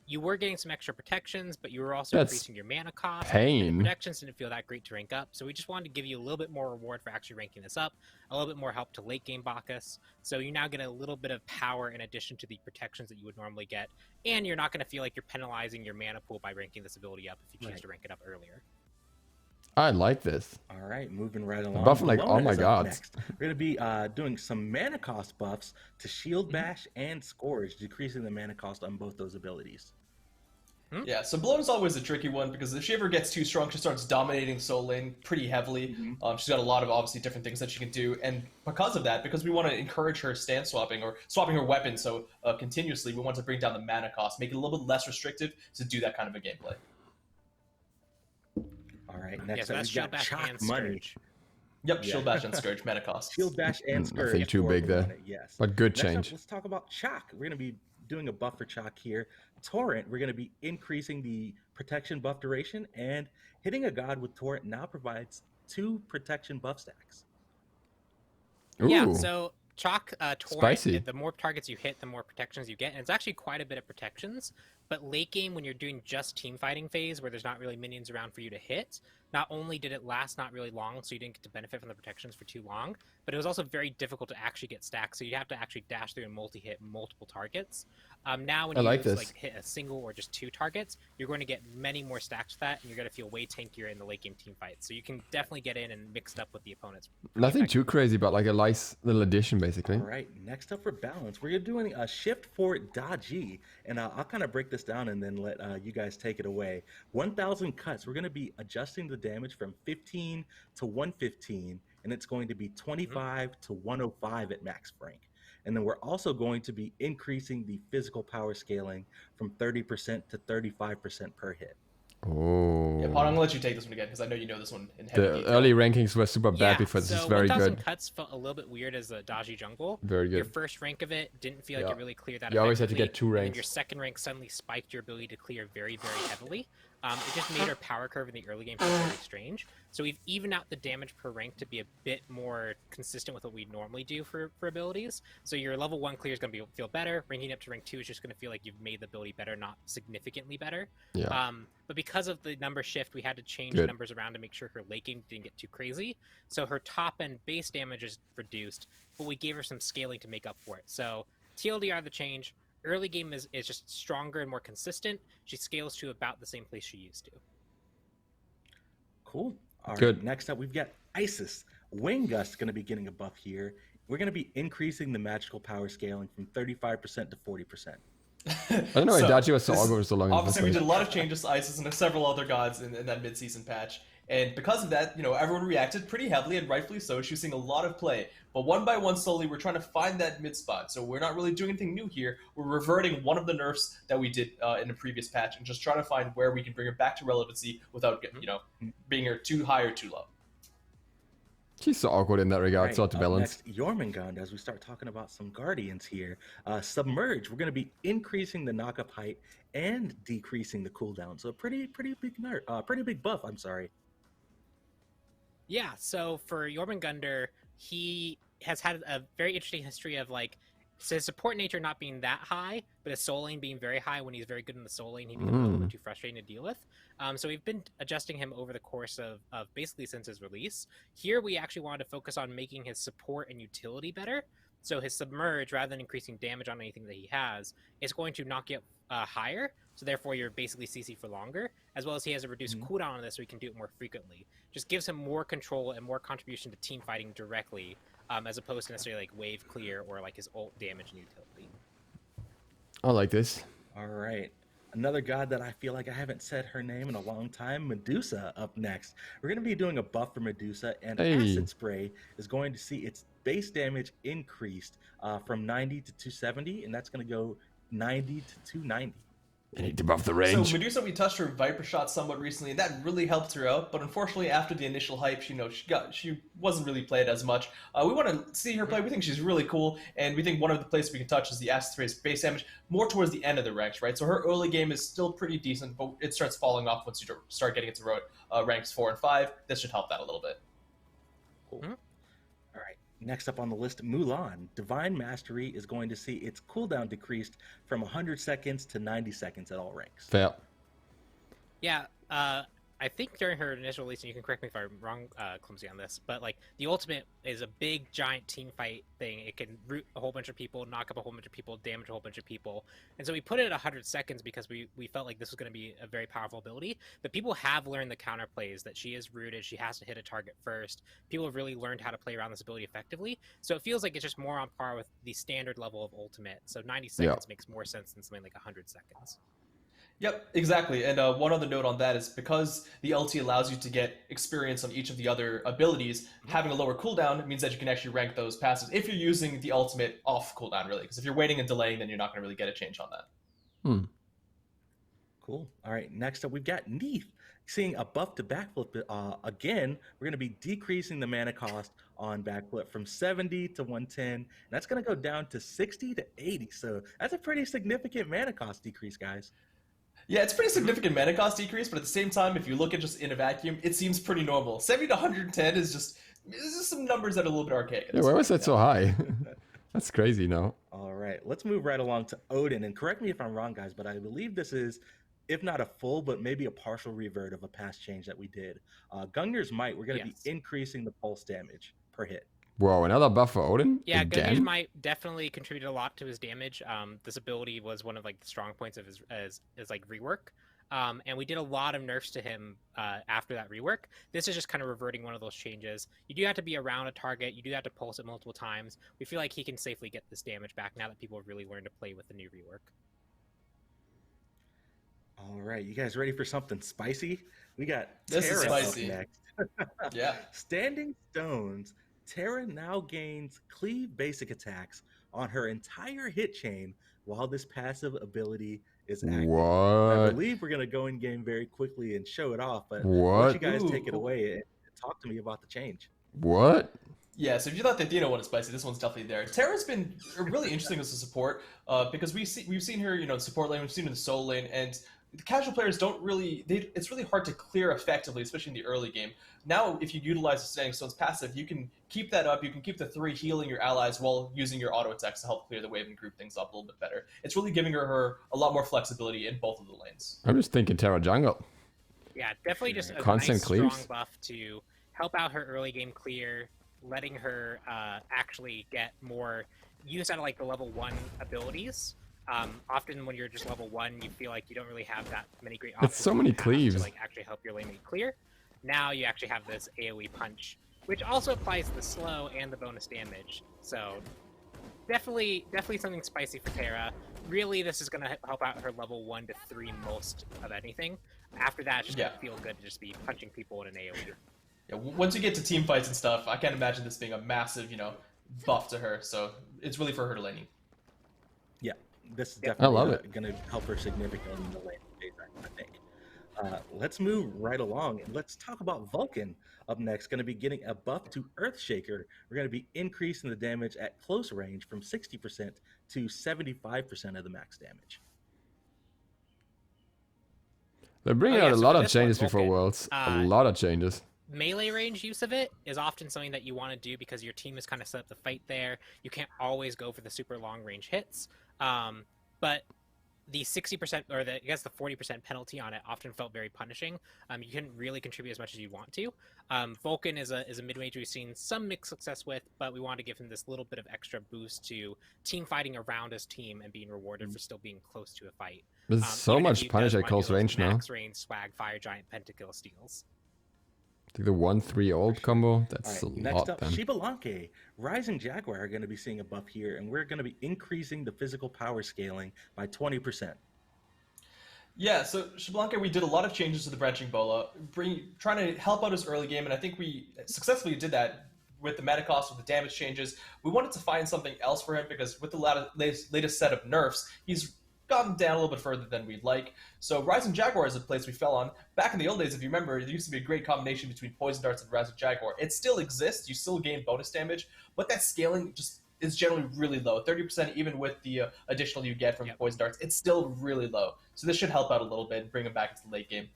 D: You were getting some extra protections, but you were also increasing your mana cost.
A: Pain.
D: The protections didn't feel that great to rank up, so we just wanted to give you a little bit more reward for actually ranking this up, a little bit more help to late game Bacchus. So you now get a little bit of power in addition to the protections that you would normally get, and you're not going to feel like you're penalizing your mana pool by ranking this ability up if you choose to rank it up earlier.
A: I like this.
B: All right, moving right along.
A: Buff like, oh my god.
B: Next. We're going to be doing some mana cost buffs to Shield Bash and Scourge, decreasing the mana cost on both those abilities.
C: Yeah, so Blown is always a tricky one because if she ever gets too strong, she starts dominating Soul Lane pretty heavily. She's got a lot of obviously different things that she can do, and because of that, because we want to encourage her stance swapping or swapping her weapon so continuously, we want to bring down the mana cost, make it a little bit less restrictive to do that kind of a gameplay.
B: All right, next
D: so
B: up
D: that's
B: we've got Chalk Money.
C: Yep, Shield Bash and Scourge mana cost.
B: Shield Bash and Scourge.
A: Nothing too big there.
B: Yes,
A: but good
B: next
A: change.
B: Up, let's talk about Chalk. We're going to be doing a buff for Chalk here. Torrent, we're going to be increasing the protection buff duration, and hitting a god with Torrent now provides 2 protection buff stacks.
A: Ooh.
D: Yeah, so Chalk Torrent,
A: Spicy.
D: the more targets you hit, the more protections you get, and it's actually quite a bit of protections. But late game, when you're doing just team fighting phase, where there's not really minions around for you to hit, not only did it last not really long, so you didn't get to benefit from the protections for too long, but it was also very difficult to actually get stacks, so you have to actually dash through and multi-hit multiple targets. Now when you hit a single or just 2 targets, you're going to get many more stacks to that, and you're going to feel way tankier in the late game team fight. So you can definitely get in and mix it up with the opponents.
A: Nothing too crazy, but like a nice little addition, basically.
B: All right, next up for balance, we're doing a shift for Daji, and I'll kind of break this down and then let you guys take it away. 1,000 cuts, we're going to be adjusting the damage from 15 to 115, and it's going to be 25 to 105 at max rank. And then we're also going to be increasing the physical power scaling from 30% to 35% per hit.
A: Oh.
C: Yeah, Pod, I'm gonna let you take this one again because I know you know this one in heavy detail.
A: Early rankings were super bad before. This is very
D: 1,000
A: good.
D: cuts felt a little bit weird as a dodgy jungle.
A: Very good.
D: Your first rank of it didn't feel like it really cleared that.
A: You always had to
D: effectively,
A: get 2
D: and then
A: ranks.
D: your second rank suddenly spiked your ability to clear very, very heavily. It just made our power curve in the early game feel very strange. So we've evened out the damage per rank to be a bit more consistent with what we normally do for abilities. So your level 1 clear is going to feel better. Ranking up to rank 2 is just going to feel like you've made the ability better, not significantly better.
A: Yeah.
D: But because of the number shift, we had to change numbers around to make sure her late game didn't get too crazy. So her top end base damage is reduced, but we gave her some scaling to make up for it. So TLDR the change. Early game is just stronger and more consistent. She scales to about the same place she used to.
B: Cool. All
A: Good.
B: right, next up, we've got Isis. Wing Gust going to be getting a buff here. We're going to be increasing the magical power scaling from 35% to 40%.
A: I don't know why Dachi was so awkward for so long.
C: Obviously, we did a lot of changes to Isis and several other gods in that mid-season patch. And because of that, everyone reacted pretty heavily, and rightfully so. She was seeing a lot of play. But one by one, slowly, we're trying to find that mid spot. So we're not really doing anything new here. We're reverting one of the nerfs that we did in the previous patch and just trying to find where we can bring her back to relevancy without, being her too high or too low.
A: She's so awkward in that regard. It's hard to balance.
B: Next, Jorman Gunder, as we start talking about some Guardians here. Submerge, we're going to be increasing the knockup height and decreasing the cooldown. So a pretty big buff, I'm sorry.
D: Yeah, so for Jorman Gunder, he has had a very interesting history of his support nature not being that high, but his soul lane being very high. When he's very good in the soul lane, he becomes a little bit too frustrating to deal with. So we've been adjusting him over the course of basically since his release. Here we actually wanted to focus on making his support and utility better. So his Submerge, rather than increasing damage on anything that he has, is going to knock you higher, so therefore you're basically CC for longer, as well as he has a reduced cooldown on this, so he can do it more frequently. Just gives him more control and more contribution to team fighting directly, as opposed to necessarily like wave clear or like his ult damage and utility.
A: I like this.
B: All right. Another god that I feel like I haven't said her name in a long time, Medusa, up next. We're going to be doing a buff for Medusa, and Acid Spray is going to see its base damage increased from 90 to 270, and that's going to go 90 to 290.
A: I need to buff the range.
C: So Medusa, we touched her Viper shot somewhat recently, and that really helped her out. But unfortunately, after the initial hype, she wasn't really played as much. We want to see her play. We think she's really cool, and we think one of the places we can touch is the Acid Spray's base damage more towards the end of the ranks, right? So her early game is still pretty decent, but it starts falling off once you start getting into ranks 4 and 5. This should help that a little bit.
B: Cool. All right. Next up on the list, Mulan. Divine Mastery is going to see its cooldown decreased from 100 seconds to 90 seconds at all ranks.
A: Fair.
D: Yeah, I think during her initial release, and you can correct me if I'm wrong, Clumsy, on this, but like the ultimate is a big giant team fight thing. It can root a whole bunch of people, knock up a whole bunch of people, damage a whole bunch of people. And so we put it at 100 seconds because we felt like this was going to be a very powerful ability. But people have learned the counter plays, that she is rooted, she has to hit a target first. People have really learned how to play around this ability effectively. So it feels like it's just more on par with the standard level of ultimate. So 90 seconds makes more sense than something like 100 seconds.
C: Yep, exactly. And one other note on that is because the LT allows you to get experience on each of the other abilities, having a lower cooldown means that you can actually rank those passives if you're using the ultimate off cooldown, really. Because if you're waiting and delaying, then you're not going to really get a change on that.
B: Cool. All right, next up we've got Neath. Seeing a buff to backflip again, we're going to be decreasing the mana cost on backflip from 70 to 110. And that's going to go down to 60 to 80. So that's a pretty significant mana cost decrease, guys.
C: Yeah, it's pretty significant mana cost decrease, but at the same time, if you look at just in a vacuum, it seems pretty normal. 70 to 110 is just some numbers that are a little bit archaic.
A: Yeah, why was that so high? That's crazy, no?
B: All right, let's move right along to Odin. And correct me if I'm wrong, guys, but I believe this is, if not a full, but maybe a partial revert of a past change that we did. Gungnir's Might, we're going to be increasing the pulse damage per hit.
A: Whoa, another buff for Odin?
D: Yeah,
A: again?
D: Gungnir's Might definitely contributed a lot to his damage. This ability was one of like the strong points of his like rework. And we did a lot of nerfs to him after that rework. This is just kind of reverting one of those changes. You do have to be around a target. You do have to pulse it multiple times. We feel like he can safely get this damage back now that people have really learned to play with the new rework.
B: All right, you guys ready for something spicy? We got
C: this
B: Terra
C: is spicy.
B: up next.
C: Yeah.
B: Standing Stones. Terra now gains cleave basic attacks on her entire hit chain while this passive ability is active.
A: What?
B: I believe we're going to go in game very quickly and show it off, but why don't you guys take it away and talk to me about the change?
A: What?
C: Yeah, so if you thought the Athena one is spicy, this one's definitely there. Terra's been really interesting as a support because we've seen her, in support lane, we've seen her in the solo lane, and the casual players don't really, it's really hard to clear effectively, especially in the early game. Now, if you utilize the Standing Stone's passive, you can keep that up, you can keep the 3 healing your allies while using your auto attacks to help clear the wave and group things up a little bit better. It's really giving her a lot more flexibility in both of the lanes.
A: I'm just thinking Terra jungle.
D: Yeah, definitely just a
A: Constant
D: nice,
A: cleaves.
D: strong buff to help out her early game clear, letting her actually get more use out of like the level 1 abilities. Often when you're just level 1, you feel like you don't really have that many great options.
A: It's so many cleaves.
D: To like actually help your lane make clear. Now you actually have this AoE punch, which also applies the slow and the bonus damage. So definitely something spicy for Terra. Really, this is going to help out her level 1 to 3 most of anything. After that, it's just going to feel good to just be punching people in an AoE.
C: Yeah, once you get to team fights and stuff, I can't imagine this being a massive, buff to her. So it's really for her to laning.
B: Yeah, this is
A: I love
B: definitely
A: it.
B: going to help her significantly in the lane phase, I think. Let's move right along and let's talk about Vulcan up next. Going to be getting a buff to Earthshaker. We're going to be increasing the damage at close range from 60% to 75% of the max damage.
A: They're bringing out a
D: so
A: lot
D: for
A: of
D: this one,
A: changes before
D: Vulcan,
A: Worlds. A lot of changes.
D: Melee range use of it is often something that you want to do because your team is kind of set up to fight there. You can't always go for the super long range hits. But the 60% or the 40% penalty on it often felt very punishing. You couldn't really contribute as much as you want to. Vulcan is a mid-range we've seen some mixed success with, but we want to give him this little bit of extra boost to team fighting around his team and being rewarded for still being close to a fight.
A: There's so
D: even if
A: much
D: he
A: punish
D: does
A: at
D: wanna
A: close
D: do those
A: range now.
D: max range swag fire giant pentakill steals.
A: I think the 1-3 old combo, that's
B: All right,
A: a
B: next
A: lot
B: up,
A: then.
B: Shibalanke. Rising Jaguar are going to be seeing a buff here, and we're going to be increasing the physical power scaling by 20%.
C: Yeah, so Shablanka, we did a lot of changes to the branching bola, trying to help out his early game, and I think we successfully did that with the mana cost, with the damage changes. We wanted to find something else for him because with the latest set of nerfs, he's gotten down a little bit further than we'd like. So Rising Jaguar is a place we fell on. Back in the old days, if you remember, there used to be a great combination between Poison Darts and Rising Jaguar. It still exists, you still gain bonus damage, but that scaling just is generally really low. 30% even with the additional you get from Poison Darts, it's still really low. So this should help out a little bit and bring him back into the late game.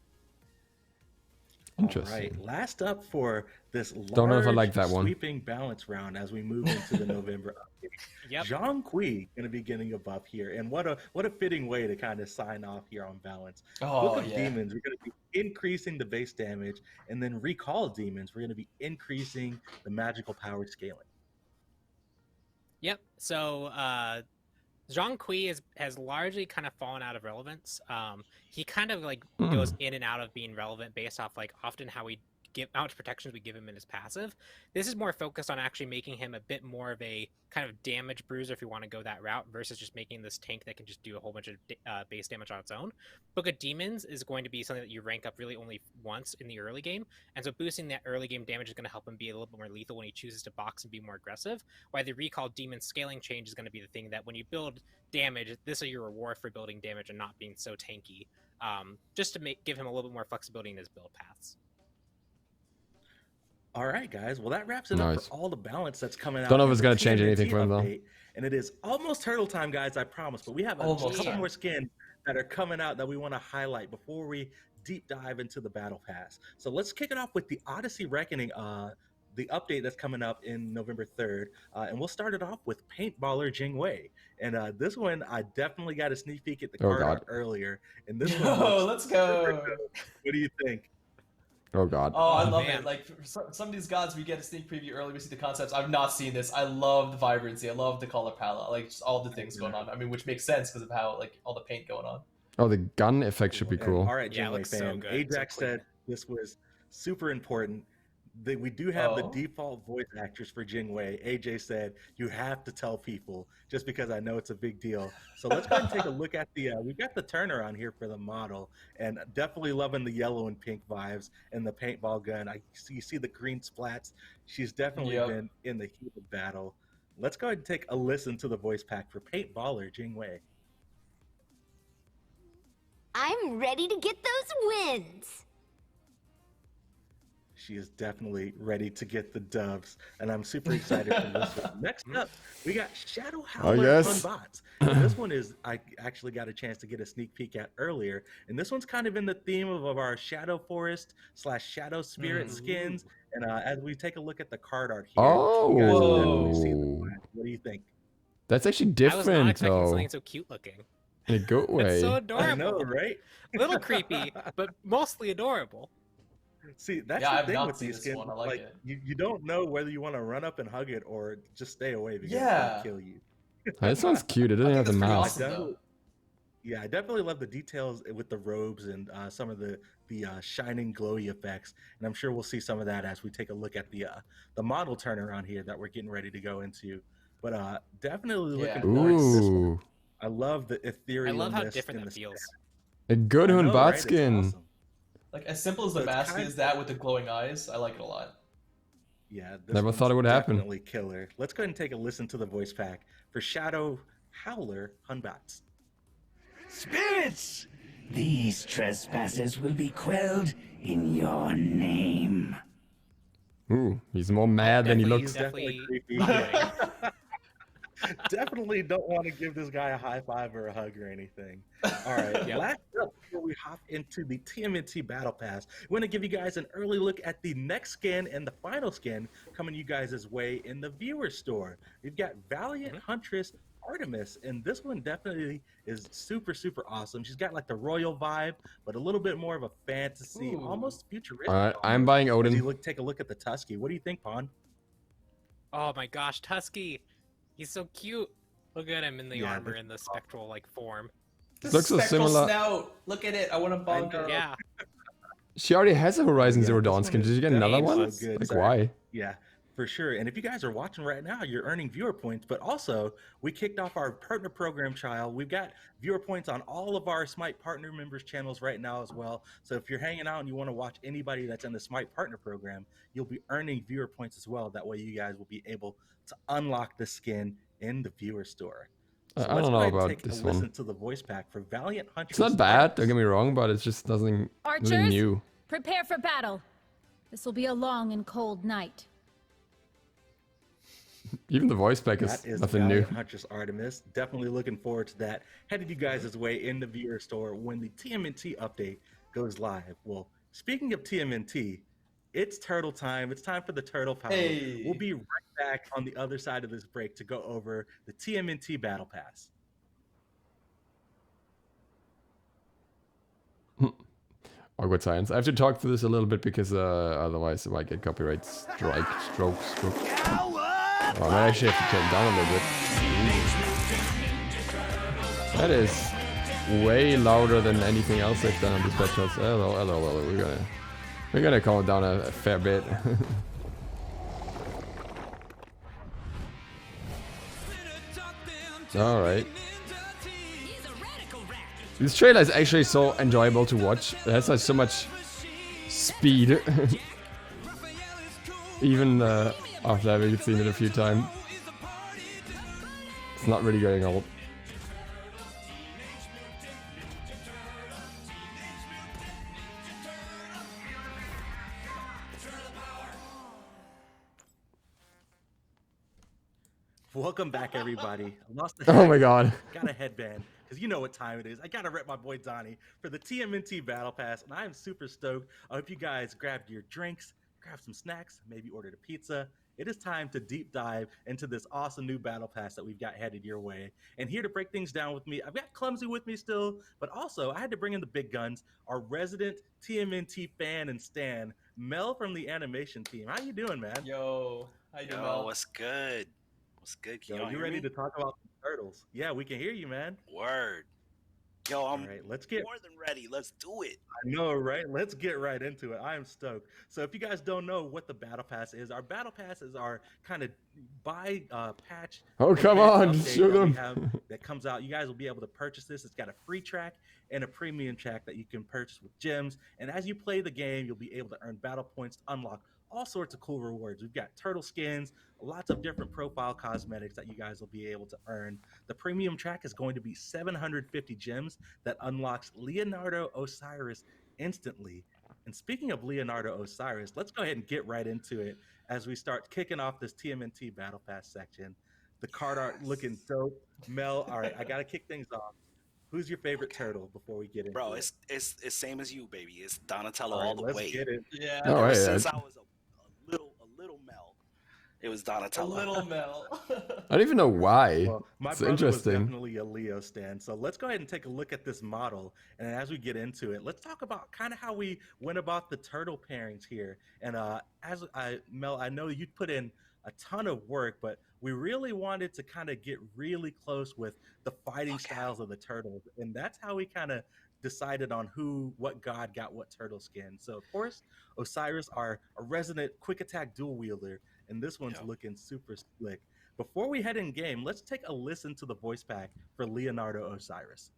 A: Interesting.
B: All right, last up for this
A: Don't know if I
B: large
A: like that one.
B: sweeping balance round as we move into the November update. Zhang Kui going to be getting a buff here, and what a fitting way to kind of sign off here on balance. Book of Demons, we're going to be increasing the base damage, and then Recall Demons, we're going to be increasing the magical power scaling.
D: Yep. So Zhang Kui has largely kind of fallen out of relevance. He kind of like goes in and out of being relevant based off like often how much protections we give him in his passive. This is more focused on actually making him a bit more of a kind of damage bruiser if you want to go that route versus just making this tank that can just do a whole bunch of base damage on its own. Book of Demons is going to be something that you rank up really only once in the early game, and so boosting that early game damage is going to help him be a little bit more lethal when he chooses to box and be more aggressive, while the Recall Demon scaling change is going to be the thing that when you build damage, this is your reward for building damage and not being so tanky, just to give him a little bit more flexibility in his build paths.
B: All right, guys. Well, that wraps it up for all the balance that's coming out.
A: Don't know if it's going to change anything for him, though.
B: And it is almost turtle time, guys, I promise. But we have a couple more skins that are coming out that we want to highlight before we deep dive into the Battle Pass. So let's kick it off with the Odyssey Reckoning, the update that's coming up in November 3rd. And we'll start it off with Paintballer Jingwei. And this one, I definitely got a sneak peek at the card art earlier. And this one,
C: let's go.
B: What do you think?
A: Oh god.
C: Oh, I love it. Like some of these gods, we get a sneak preview early. We see the concepts. I've not seen this. I love the vibrancy. I love the color palette. I like just all the things going on. I mean, which makes sense because of how like all the paint going on.
A: Oh, the gun effect should be cool.
B: All right, Jingwei fan. So good. Ajax said this was super important. We do have the default voice actors for Jingwei. AJ said, you have to tell people just because I know it's a big deal. So let's go ahead and take a look at the, we've got the turner on here for the model, and definitely loving the yellow and pink vibes and the paintball gun. You see the green splats. She's definitely been in the heat of battle. Let's go ahead and take a listen to the voice pack for Paintballer Jingwei.
F: I'm ready to get those wins.
B: She is definitely ready to get the doves, and I'm super excited for this one. Next up, we got Shadow Howler Fun Bots. This one is, I actually got a chance to get a sneak peek at earlier, and this one's kind of in the theme of our Shadow Forest / Shadow Spirit skins. And as we take a look at the card art here, you guys will definitely see the flag. What do you think?
A: That's actually different,
D: I was not expecting something so cute looking.
A: In a good way.
D: It's so adorable.
B: I know, right?
D: A little creepy, but mostly adorable.
B: See, that's the thing with these skins. Like you don't know whether you want to run up and hug it or just stay away because it's gonna kill you.
A: This one's cute. It doesn't have the mouse.
B: I definitely love the details with the robes and some of the shining glowy effects, and I'm sure we'll see some of that as we take a look at the model turnaround here that we're getting ready to go into. But definitely looking forward to this one. I love the ethereal.
D: I love how different that feels.
A: A good Hunbat skin.
B: Awesome.
C: Like as simple as the mask is that with the glowing eyes, I like it a lot.
B: Yeah, this
A: never thought it would happen.
B: Definitely killer. Let's go ahead and take a listen to the voice pack for Shadow Howler Hunbats.
I: Spirits, these trespasses will be quelled in your name.
A: Ooh, he's more mad than he looks.
B: Definitely creepy. Definitely don't want to give this guy a high five or a hug or anything. All right, last up before we hop into the TMNT Battle Pass, we want to give you guys an early look at the next skin and the final skin coming you guys' way in the viewer store. We've got Valiant Huntress Artemis, and this one definitely is super awesome. She's got like the royal vibe, but a little bit more of a fantasy,
C: Ooh.
B: almost futuristic.
A: Alright, I'm
B: almost.
A: buying
B: As
A: Odin.
B: you take a look at the Tusky. What do you think, Pon?
D: Oh my gosh, Tusky! He's so cute. Look at him in the armor in the spectral like form.
C: The
A: Looks so
C: spectral
A: similar.
C: snout. Look at it. I want to bug her.
D: Yeah.
A: She already has a Horizon Zero
B: this
A: Dawn
B: one
A: skin.
B: is
A: Did you get another
B: definitely
A: one?
B: so good,
A: Like,
B: sir.
A: why?
B: Yeah, for sure. And if you guys are watching right now, you're earning viewer points. But also, we kicked off our partner program trial. We've got viewer points on all of our SMITE partner members' channels right now as well. So if you're hanging out and you want to watch anybody that's in the SMITE partner program, you'll be earning viewer points as well. That way, you guys will be able to unlock the skin in the viewer store. So
A: I
B: let's
A: don't
B: go
A: know
B: ahead and
A: about
B: take
A: this
B: a listen
A: one.
B: to the voice pack for Valiant Huntress.
A: It's not bad,
B: Artemis.
A: don't get me wrong, but it's just nothing really
J: Archers,
A: new.
J: prepare for battle. This will be a long and cold night.
A: Even the voice pack is
B: That is
A: nothing new.
B: Valiant Huntress Artemis. Definitely looking forward to that. Headed you guys' way in the viewer store when the TMNT update goes live. Well, speaking of TMNT, it's turtle time. It's time for the turtle power.
C: Hey.
B: We'll be right back on the other side of this break to go over the TMNT Battle Pass.
A: Awkward science. I have to talk through this a little bit because otherwise I might get copyright strokes. Oh, I might actually have to turn it down a little bit. That is way louder than anything else I've done on this battle. Hello. We're gonna calm it down a fair bit. All right. This trailer is actually so enjoyable to watch. It has like so much speed. Even after having seen it a few times. It's not really getting old.
B: Welcome back, everybody. I lost the
A: Oh my god.
B: Got a headband, because you know what time it is. I gotta rep my boy Donnie for the TMNT Battle Pass, and I am super stoked. I hope you guys grabbed your drinks, grabbed some snacks, maybe ordered a pizza. It is time to deep dive into this awesome new Battle Pass that we've got headed your way. And here to break things down with me, I've got Clumsy with me still, but also I had to bring in the big guns, our resident TMNT fan and stan, Mel from the animation team. How you doing, man?
C: Yo, how you doing,
K: Yo,
C: Mel?
K: what's good? What's good? Can
B: Yo,
K: y'all
B: you
K: hear
B: ready
K: me?
B: to talk about the turtles? Yeah, we can hear you, man.
K: Word. Yo, I'm
B: All right, let's get
K: more than ready. Let's do it.
B: I know, right? Let's get right into it. I am stoked. So if you guys don't know what the Battle Pass is, our Battle Pass is our kind of buy patch.
A: Oh, come
B: event
A: on,
B: update
A: shoot
B: that we
A: him.
B: have that comes out. You guys will be able to purchase this. It's got a free track and a premium track that you can purchase with gems. And as you play the game, you'll be able to earn battle points to unlock all sorts of cool rewards. We've got turtle skins, lots of different profile cosmetics that you guys will be able to earn. The premium track is going to be 750 gems that unlocks Leonardo Osiris instantly. And speaking of Leonardo Osiris, let's go ahead and get right into it as we start kicking off this TMNT Battle Pass section. The card art looking dope. Mel, all right, I got to kick things off. Who's your favorite turtle before we get into
K: Bro,
B: it?
K: it's same as you, baby. It's Donatello
B: All right,
K: all the
B: let's
K: way.
B: get it.
C: Yeah,
A: Oh,
K: Ever
A: right,
K: since
A: yeah.
K: I was a little Mel, it was
C: a
K: Donatello.
C: little Mel.
A: I don't even know why.
B: Well, my
A: It's
B: brother was
A: interesting.
B: definitely a Leo stan. So let's go ahead and take a look at this model. And as we get into it, let's talk about kind of how we went about the turtle pairings here. And Mel, I know you put in a ton of work, but we really wanted to kind of get really close with the fighting styles of the turtles. And that's how we kind of decided on what god got what turtle skin. So of course, Osiris, our resident quick attack dual wielder, and this one's looking super slick. Before we head in game, let's take a listen to the voice pack for Leonardo Osiris.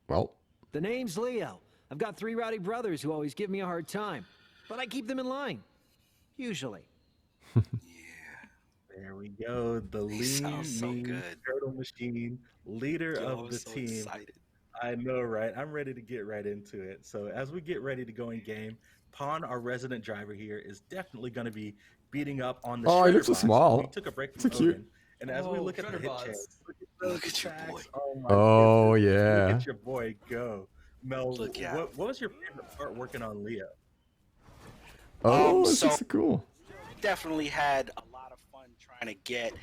A: Well,
L: The name's Leo. I've got 3 rowdy brothers who always give me a hard time, but I keep them in line. Usually.
B: There we go. The lean,
K: sounds so
B: mean
K: good.
B: turtle machine, leader
K: Yo,
B: of
K: I'm
B: the
K: so
B: team.
K: excited.
B: I know, right? I'm ready to get right into it. So as we get ready to go in game, Pawn, our resident driver here, is definitely going to be beating up on the
A: Oh, he
B: shredder
A: looks so
B: box.
A: small.
B: We took a break
A: So
B: from
A: cute.
B: Odin. And as we
C: Oh,
B: look at the
C: shredder
B: hit
C: bots.
B: chance, look at those
K: Look at your
B: attacks.
K: boy.
B: Oh my
A: Oh,
B: goodness.
A: yeah.
B: Look at your boy go. Mel,
K: Look, yeah.
B: what was your favorite part working on Leo?
A: Oh, this
K: so-
A: is cool.
K: Definitely had a lot of fun trying to get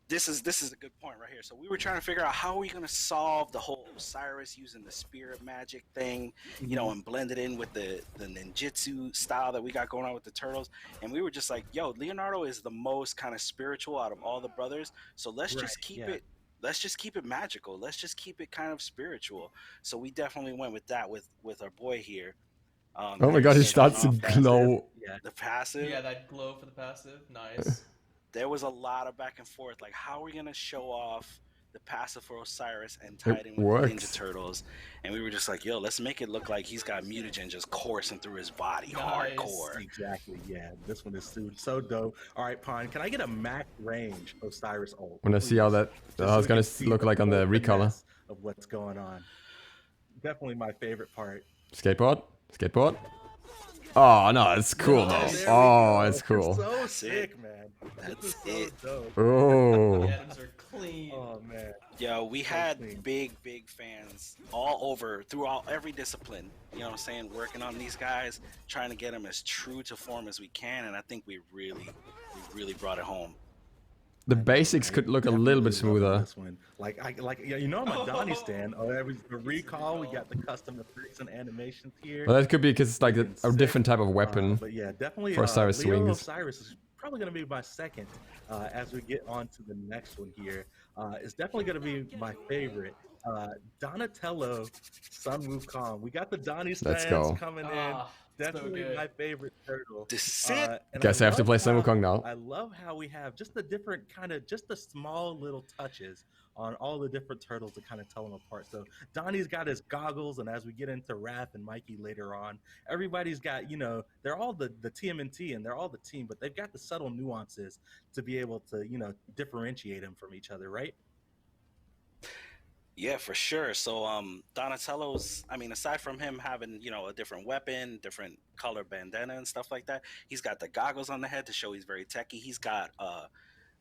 K: this is a good point right here. So we were trying to figure out how are we going to solve the whole Osiris using the spirit magic thing, you know, and blend it in with the ninjutsu style that we got going on with the turtles. And we were just like, yo, Leonardo is the most kind of spiritual out of all the brothers. So let's just keep it. Let's just keep it magical. Let's just keep it kind of spiritual. So we definitely went with that with our boy here.
A: Oh my god, he starts to glow.
K: The passive.
C: Yeah, that glow for the passive. Nice.
K: There was a lot of back and forth. Like, how are we going to show off the passive for Osiris and tie it in with the Ninja Turtles? And we were just like, yo, let's make it look like he's got mutagen just coursing through his body.
C: Nice.
K: Hardcore.
B: Exactly, yeah. This one is so dope. All right, Pon, can I get a max range Osiris ult?
A: I want to see how that how it's going to look like on the recolor.
B: Of what's going on. Definitely my favorite part.
A: Skateboard? Skateboard? Oh, no, it's cool, though. Oh, it's cool.
B: So sick, man.
K: That's
B: so
K: it.
B: dope.
A: Oh.
C: The items are clean.
B: Oh, man.
K: Yo, we had big fans all over, throughout every discipline. You know what I'm saying? Working on these guys, trying to get them as true to form as we can, and I think we really brought it home.
A: The basics could look a little bit smoother.
B: This one. You know, I'm a Donnie stan. Oh, there was the recall. We got the custom effects and animations here.
A: Well, that could be because it's like a different type of weapon.
B: But yeah, definitely
A: for Osiris
B: Leo
A: swings.
B: Osiris is probably going to be my second as we get on to the next one here. It's definitely going to be my favorite. Donatello, Sun Wukong. We got the Donnie
A: Let's
B: stands
A: go.
B: coming in. Definitely my favorite turtle.
A: Guess I have to play Sun Wukong now.
B: I love how we have just the different just the small little touches on all the different turtles to kind of tell them apart. So Donnie's got his goggles, and as we get into Raph and Mikey later on, everybody's got, they're all the Tmnt and they're all the team, but they've got the subtle nuances to be able to, differentiate them from each other, right?
K: Yeah, for sure. So Donatello's, I mean, aside from him having, a different weapon, different color bandana and stuff like that, he's got the goggles on the head to show he's very techy. He's got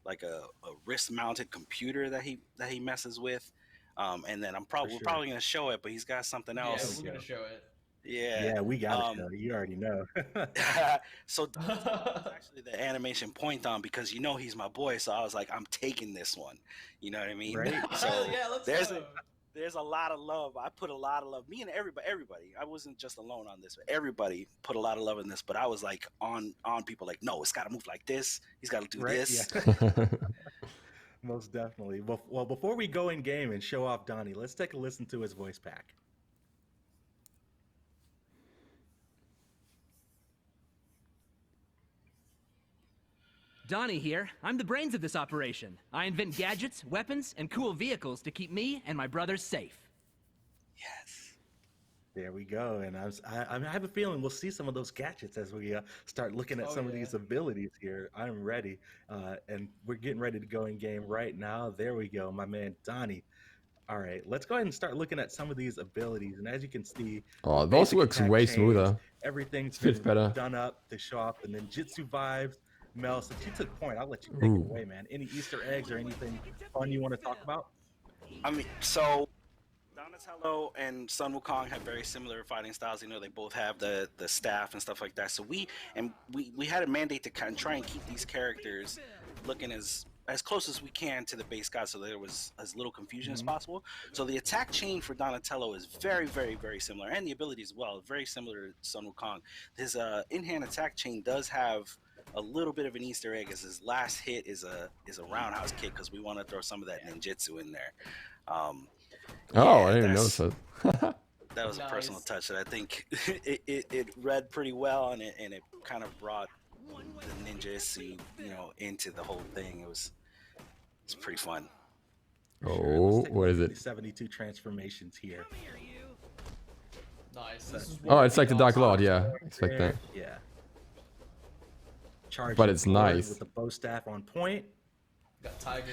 K: like a wrist-mounted computer that he messes with. And then we're probably gonna show it, but he's got something else.
C: Yeah, we're gonna show it.
K: Yeah,
B: we got it. You already know.
K: So that's actually the animation point on, because he's my boy. So I was like, I'm taking this one. You know what I mean?
B: Right.
K: So
C: yeah, let's go.
K: There's a lot of love. I put a lot of love. Me and everybody. I wasn't just alone on this. But everybody put a lot of love in this. But I was like on people like, no, it's got to move like this. He's got to do this.
B: Yeah. Most definitely. Well, before we go in game and show off Donnie, let's take a listen to his voice pack.
M: Donnie here. I'm the brains of this operation. I invent gadgets, weapons, and cool vehicles to keep me and my brothers safe.
K: Yes.
B: There we go. And I have a feeling we'll see some of those gadgets as we start looking at some of these abilities here. I'm ready. And we're getting ready to go in game right now. There we go, my man Donnie. All right, let's go ahead and start looking at some of these abilities. And as you can see,
A: oh, those looks way smoother.
B: Everything's
A: fits better.
B: Done up to show off the ninjutsu vibes. Mel, since you took point, I'll let you take it away, man. Any Easter eggs or anything fun you want to talk about?
K: I mean, so Donatello and Sun Wukong have very similar fighting styles. They both have the staff and stuff like that. So we had a mandate to kind of try and keep these characters looking as close as we can to the base god, so there was as little confusion as possible. So the attack chain for Donatello is very, very, very similar, and the ability as well, very similar to Sun Wukong. His in-hand attack chain does have a little bit of an Easter egg, as his last hit is a roundhouse kick, because we want to throw some of that ninjutsu in there.
A: I didn't even notice that.
K: That was a personal touch that I think it read pretty well, and it kind of brought the ninjutsu, into the whole thing. It's pretty fun.
A: Oh, what is it?
B: 72 transformations here.
C: Nice.
A: It's like the Dark Lord, yeah. Expect that.
B: Yeah.
A: But it's nice.
B: With the bow staff on point.
C: Got Tiger.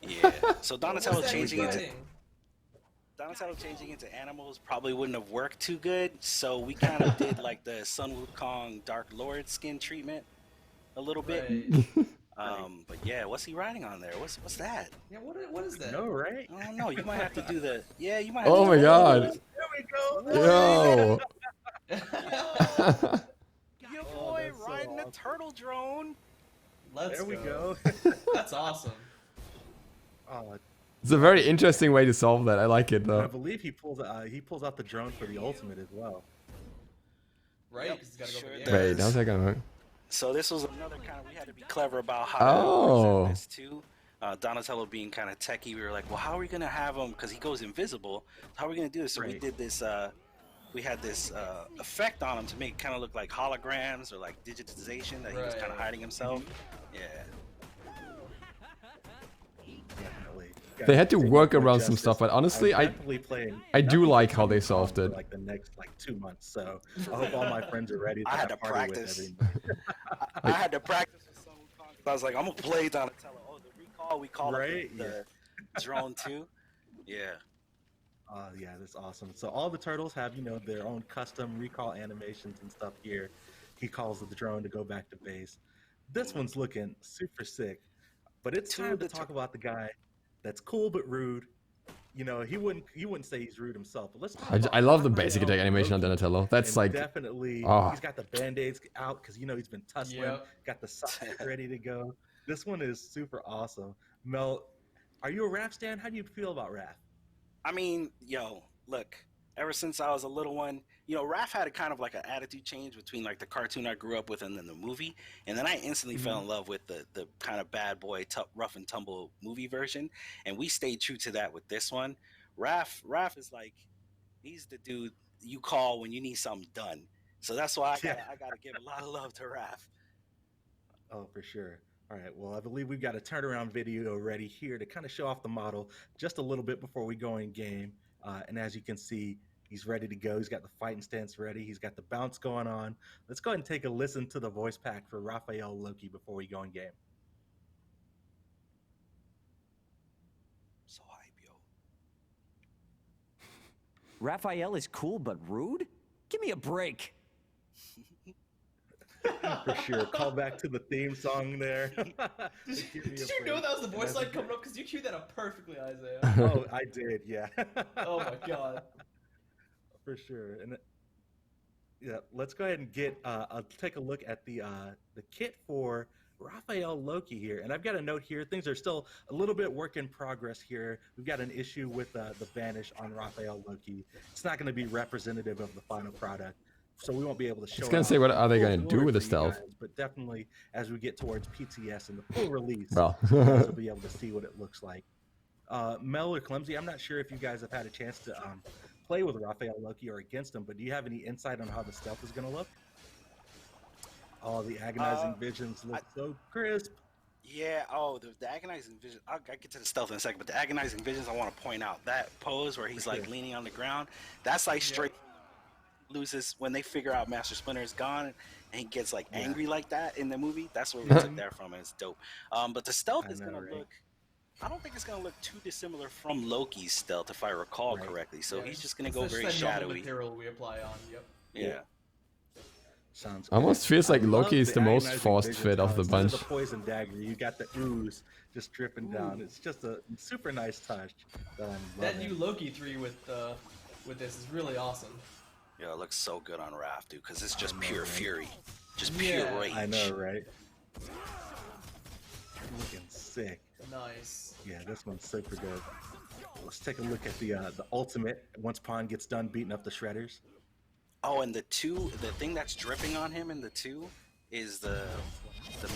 K: Yeah. So Donatello changing into animals probably wouldn't have worked too good. So we kind of did like the Sun Wukong Dark Lord skin treatment a little bit. But yeah, what's he riding on there? What's that?
C: Yeah, what is that?
B: No, right?
K: I don't know. You might have to do the. Yeah, you might. Have
A: Oh
K: to
A: my
K: do
A: god.
B: There we go.
A: Yo.
K: Your boy riding a turtle drone.
C: Let's
B: There we go.
C: That's awesome.
A: It's a very interesting way to solve that. I like it
B: I
A: though.
B: believe he pulls out the drone for the ultimate as well.
C: Right?
K: Yep,
C: 'Cause he's gotta go
K: sure
C: for the
K: does.
A: Wait, how's that gonna work?
K: So this was another kind of, we had to be clever about how
A: Oh.
K: to present this too. Donatello being kind of techie, we were like, well, how are we gonna have him? Because he goes invisible. How are we gonna do this? So we did this. We had this effect on him to make it kind of look like holograms or like digitization that he was kind of hiding himself. Yeah.
B: Definitely.
A: They had to work around some stuff, but honestly, I do like how they solved it.
B: Like the next 2 months, so I hope all my friends are ready.
K: I had to practice. I had to practice with some. I was like, I'm gonna play Donatello. Oh, the recall, we call it the drone too. Yeah.
B: Yeah, that's awesome. So all the turtles have, their own custom recall animations and stuff here. He calls the drone to go back to base. This one's looking super sick, but it's time to talk about the guy that's cool but rude. He wouldn't say he's rude himself, but let's talk about
A: I love the basic
B: Raphael
A: attack animation on
B: Loki.
A: Donatello. That's
B: And
A: like
B: definitely
A: oh.
B: he's got the band-aids out because he's been tussling, got the sock ready to go. This one is super awesome. Mel, are you a Raph stan? How do you feel about Raph?
K: I mean, look, ever since I was a little one, Raph had a kind of like an attitude change between like the cartoon I grew up with and then the movie. And then I instantly fell in love with the kind of bad boy, rough and tumble movie version. And we stayed true to that with this one. Raph is like, he's the dude you call when you need something done. So that's why I gotta give a lot of love to Raph.
B: Oh, for sure. All right, well, I believe we've got a turnaround video ready here to kind of show off the model just a little bit before we go in game. And as you can see, he's ready to go. He's got the fighting stance ready. He's got the bounce going on. Let's go ahead and take a listen to the voice pack for Raphael Loki before we go in game.
K: So hype, yo.
L: Raphael is cool but rude? Give me a break.
B: For sure. Call back to the theme song there.
C: Did you know that was the voice line coming up? Because you queued that up perfectly, Isaiah.
B: Oh, I did, yeah.
C: Oh my god.
B: For sure. And yeah, let's go ahead and get take a look at the kit for Raphael Loki here. And I've got a note here. Things are still a little bit work in progress here. We've got an issue with the vanish on Raphael Loki. It's not going to be representative of the final product. So we won't be able to show.
A: I was gonna say, what are they gonna do with the stealth?
B: But definitely, as we get towards PTS and the full release,
A: well,
B: we'll be able to see what it looks like. Mel or Clumsy, I'm not sure if you guys have had a chance to play with Raphael Loki or against him, but do you have any insight on how the stealth is gonna look? Oh, the agonizing visions look so crisp.
K: Yeah, the agonizing vision. I'll get to the stealth in a second, but the agonizing visions, I want to point out that pose where he's like leaning on the ground. That's like straight. Loses when they figure out Master Splinter is gone and he gets like angry like that in the movie. That's where we took that from, and it's dope. But the stealth is gonna look, I don't think it's gonna look too dissimilar from Loki's stealth if I recall correctly. So he's just gonna go very shadowy.
C: Material we apply on. Yep.
K: Yeah.
B: Sounds
A: almost feels like Loki is the most forced fit of the bunch.
B: The poison dagger, you got the ooze just dripping down. It's just a super nice touch.
C: That new Loki 3 with this is really awesome.
K: Yeah, it looks so good on Raph, dude, because it's just pure fury. Just pure rage.
B: I know, right? Looking sick.
C: Nice.
B: Yeah, this one's super good. Let's take a look at the ultimate once Pawn gets done beating up the shredders.
K: Oh, and the thing that's dripping on him in the 2 is the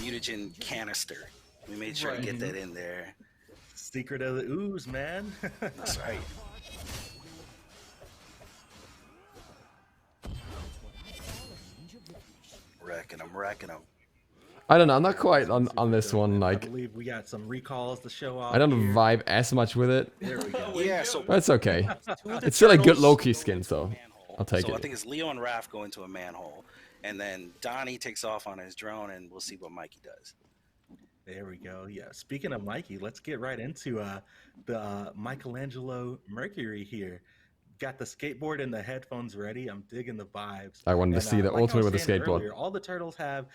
K: mutagen canister. We made sure to get that in there.
B: Secret of the ooze, man.
K: That's right. Racking them.
A: I don't know. I'm not quite on this one. Like,
B: I believe we got some recalls to show off.
A: I don't vibe as much with it.
B: There we go.
K: Yeah, so
A: that's okay. It's still a good Loki skin, so I'll take it.
K: So I think it's Leo and Raph go into a manhole, and then Donnie takes off on his drone, and we'll see what Mikey does.
B: There we go. Yeah. Speaking of Mikey, let's get right into the Michelangelo Mercury here. got the skateboard and the headphones ready. I'm digging the vibes.
A: I wanted to see the
B: like
A: ultimate with the
B: saying
A: skateboard.
B: earlier, all the turtles have,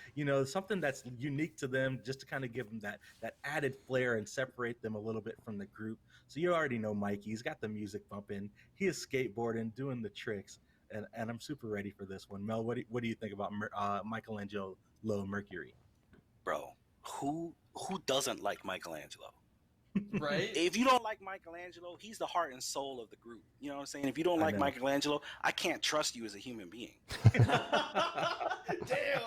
B: something that's unique to them, just to kind of give them that added flair and separate them a little bit from the group. So you already know Mikey. He's got the music bumping. He is skateboarding, doing the tricks, and I'm super ready for this one. Mel, what do you think about Michelangelo Mercury?
K: Bro, who doesn't like Michelangelo?
C: Right?
K: If you don't like Michelangelo, he's the heart and soul of the group. You know what I'm saying? If you don't like Michelangelo, I can't trust you as a human being.
C: Damn.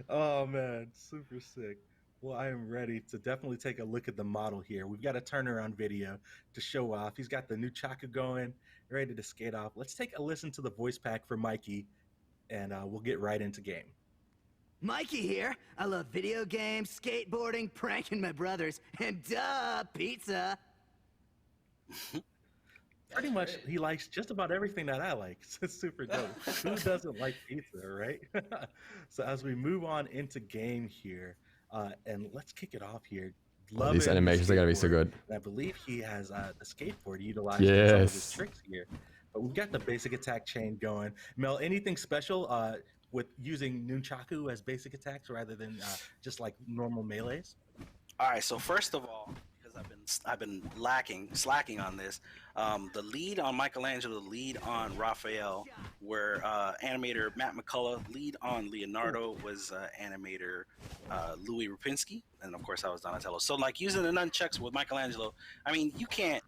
B: Oh man, super sick. Well, I am ready to definitely take a look at the model here. We've got a turnaround video to show off. He's got the new Chaka going, ready to skate off. Let's take a listen to the voice pack for Mikey, and we'll get right into game.
H: Mikey here. I love video games, skateboarding, pranking my brothers, and pizza.
B: Pretty much, he likes just about everything that I like. It's super dope. Who doesn't like pizza, right? So as we move on into game here, and let's kick it off here.
A: These animations are gonna be so good.
B: And I believe he has the skateboard utilized in some of his tricks here. But we've got the basic attack chain going. Mel, anything special with using Nunchaku as basic attacks rather than just like normal melees?
K: All right, so first of all, because I've been slacking on this, the lead on Michelangelo, the lead on Raphael were animator Matt McCullough, lead on Leonardo was animator Louis Rapinski, and of course I was Donatello. So like using the nunchucks with Michelangelo, I mean you can't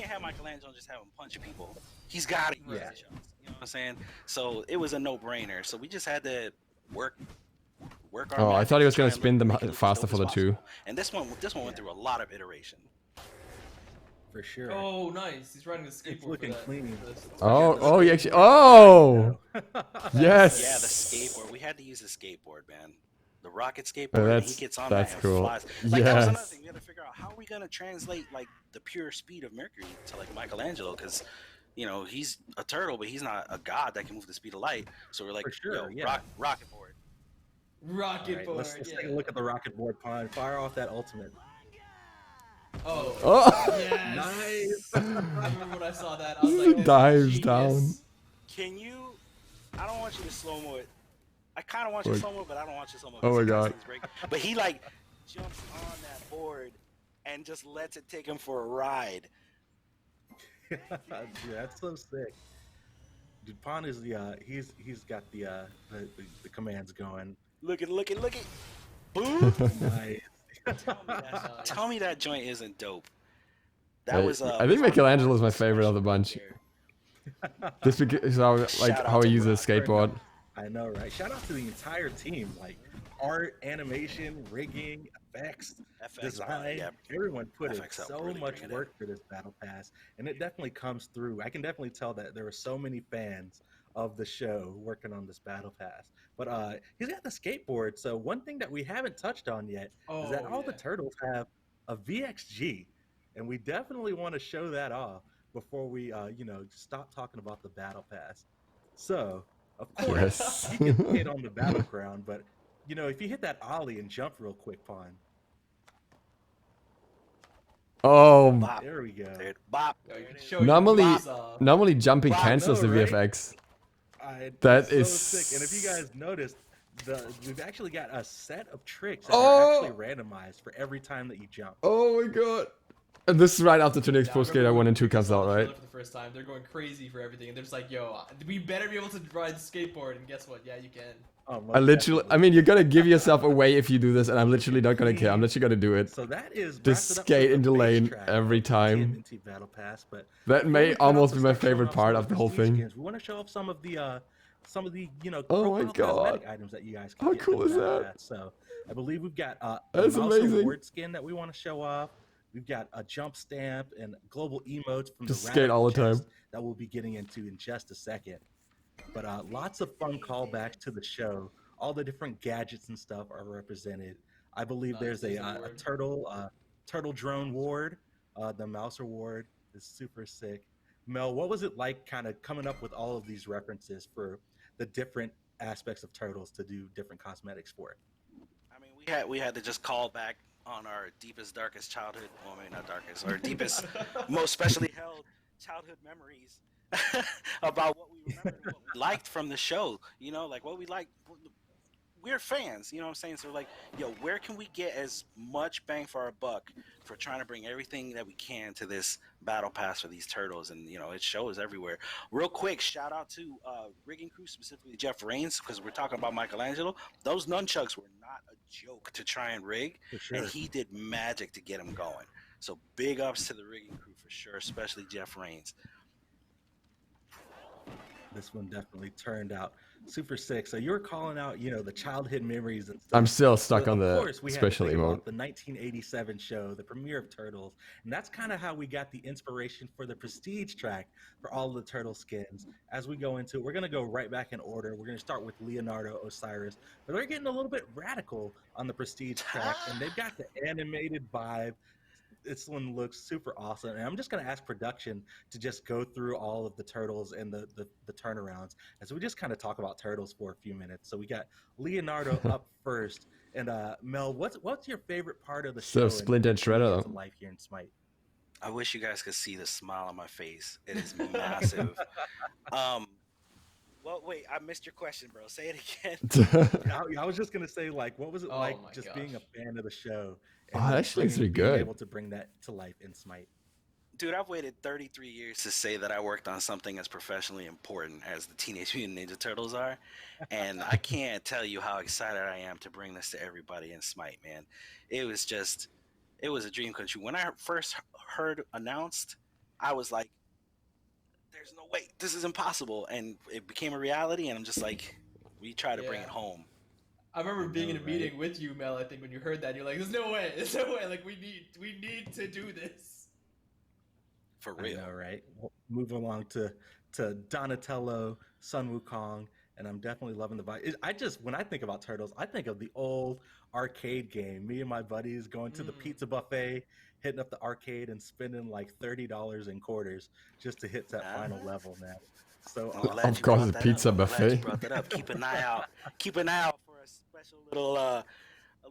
K: have Michelangelo just have him punch people. He's got to use the shots. You know what I'm saying? So it was a no-brainer. So we just had to work our
A: Oh, I thought he was gonna spin them
K: make it
A: faster
K: as
A: for the
K: dope as
A: two.
K: possible. And this one went through a lot of iteration.
B: For sure.
C: Oh, nice. He's riding the skateboard.
B: It's looking clean.
A: Oh, he actually. Oh, yes.
K: Yeah, the skateboard. We had to use the skateboard, man. The rocket skateboard. And he gets on that and
A: cool.
K: flies. Like that was another
A: Yes.
K: thing. We had to figure out how are we gonna translate like the pure speed of Mercury to like Michelangelo, because he's a turtle, but he's not a god that can move the speed of light. So we're like,
B: For sure,
K: yo, rocket board.
C: Rocket board.
B: Let's take a look at the rocket board, Pond. Fire off that ultimate.
C: Oh. Yes.
B: Nice.
C: I remember when I saw that. I was like,
A: Dives down.
K: Can you? I don't want you to slow mo it. I kind of want you to slow mo, but I don't want you to slow mo.
A: Oh my god.
K: But he like jumps on that board and just lets it take him for a ride.
B: Yeah, that's so sick. Dude, Pond is he's got the commands going.
K: Look it. Boom.
B: Nice.
K: Tell me that joint isn't dope. That was.
A: I think Michelangelo is my favorite of the bunch. Just because how he uses a skateboard.
B: I know, right? Shout out to the entire team, like art, animation, rigging, effects, design. Everyone put in so much work for this battle pass, and it definitely comes through. I can definitely tell that there were so many fans of the show working on this battle pass. But he's got the skateboard. So one thing that we haven't touched on yet is that all the turtles have a VXG, and we definitely want to show that off before we stop talking about the battle pass. So of course he can hit on the battleground, but if you hit that ollie and jump real quick, Pond.
A: Oh,
K: Bop.
B: There we go.
K: Dude, bop.
A: normally jumping cancels the
B: right?
A: VFX.
B: That
A: is
B: so sick. And if you guys noticed, we've actually got a set of tricks that are actually randomized for every time that you jump.
A: Oh my god. And this is right after Tunic Pro Skater 1 and 2 comes out, right?
C: For the first time, they're going crazy for everything, and they're just like, "Yo, we better be able to ride the skateboard." And guess what? Yeah, you can.
A: I mean, you're gonna give yourself away if you do this, and I'm literally not gonna care. I'm literally gonna do it.
B: So that is
A: just skate in the lane every time.
B: Battle Pass, but
A: that may almost be my favorite part of the whole thing.
B: We want to show off some of the
A: oh my god,
B: items that you guys can
A: how
B: get
A: cool is that?
B: So I believe we've got a
A: That's
B: mouse
A: amazing.
B: reward skin that we want to show off. We've got a jump stamp and global emotes from
A: Just
B: the
A: skate all the time.
B: that we'll be getting into in just a second. But lots of fun callbacks to the show. All the different gadgets and stuff are represented. I believe there's a turtle drone ward. The mouse ward is super sick. Mel, what was it like kind of coming up with all of these references for the different aspects of turtles to do different cosmetics for?
K: I mean, we had to just call back on our deepest, darkest childhood. Well, maybe not darkest, our deepest, most specially held childhood memories about what we remembered and what we liked from the show. You know, like what we liked. We're fans, you know what I'm saying? So like, yo, where can we get as much bang for our buck for trying to bring everything that we can to this battle pass for these turtles? And you know, it shows everywhere. Real quick, shout out to rigging crew, specifically Jeff Rains, because we're talking about Michelangelo. Those nunchucks were not a joke to try and rig, and he did magic to get them going. So big ups to the rigging crew for sure, especially Jeff Rains.
B: This one definitely turned out super sick. So you were calling out, you know, the childhood memories and stuff.
A: I'm still stuck on
B: Of
A: the
B: course, we had to
A: special
B: think
A: emote.
B: about the 1987 show, the premiere of Turtles, and that's kind of how we got the inspiration for the Prestige track for all of the Turtle skins. As we go into it, we're gonna go right back in order. We're gonna start with Leonardo Osiris, but they're getting a little bit radical on the Prestige track, and they've got the animated vibe. This one looks super awesome, and I'm just going to ask production to just go through all of the turtles and the turnarounds as we just kind of talk about turtles for a few minutes. So we got Leonardo up first, and Mel, what's your favorite part of the show?
A: Splinter and Shredder though.
B: Life here in Smite.
K: I wish you guys could see the smile on my face. It is massive. Well, wait, I missed your question, bro. Say it again.
B: I was just gonna say, like, what was it like just being a fan of the show?
A: And actually, it's pretty good.
B: Able to bring that to life in Smite.
K: Dude, I've waited 33 years to say that I worked on something as professionally important as the Teenage Mutant Ninja Turtles are, and I can't tell you how excited I am to bring this to everybody in Smite, man. It was a dream come true. When I first heard announced, I was like, there's no way, this is impossible, and it became a reality, and I'm just like, we try to bring it home.
C: I remember being in a meeting with you, Mel, I think, when you heard that. You're like, there's no way, like, we need to do this.
K: For real.
B: I know, right? We'll move along to Donatello, Sun Wukong, and I'm definitely loving the vibe. When I think about Turtles, I think of the old arcade game. Me and my buddies going to the pizza buffet, hitting up the arcade and spending like $30 in quarters just to hit that final level, man. So
A: of course, the pizza buffet.
K: You brought that up. Keep an eye out. Keep an eye out for a special little, what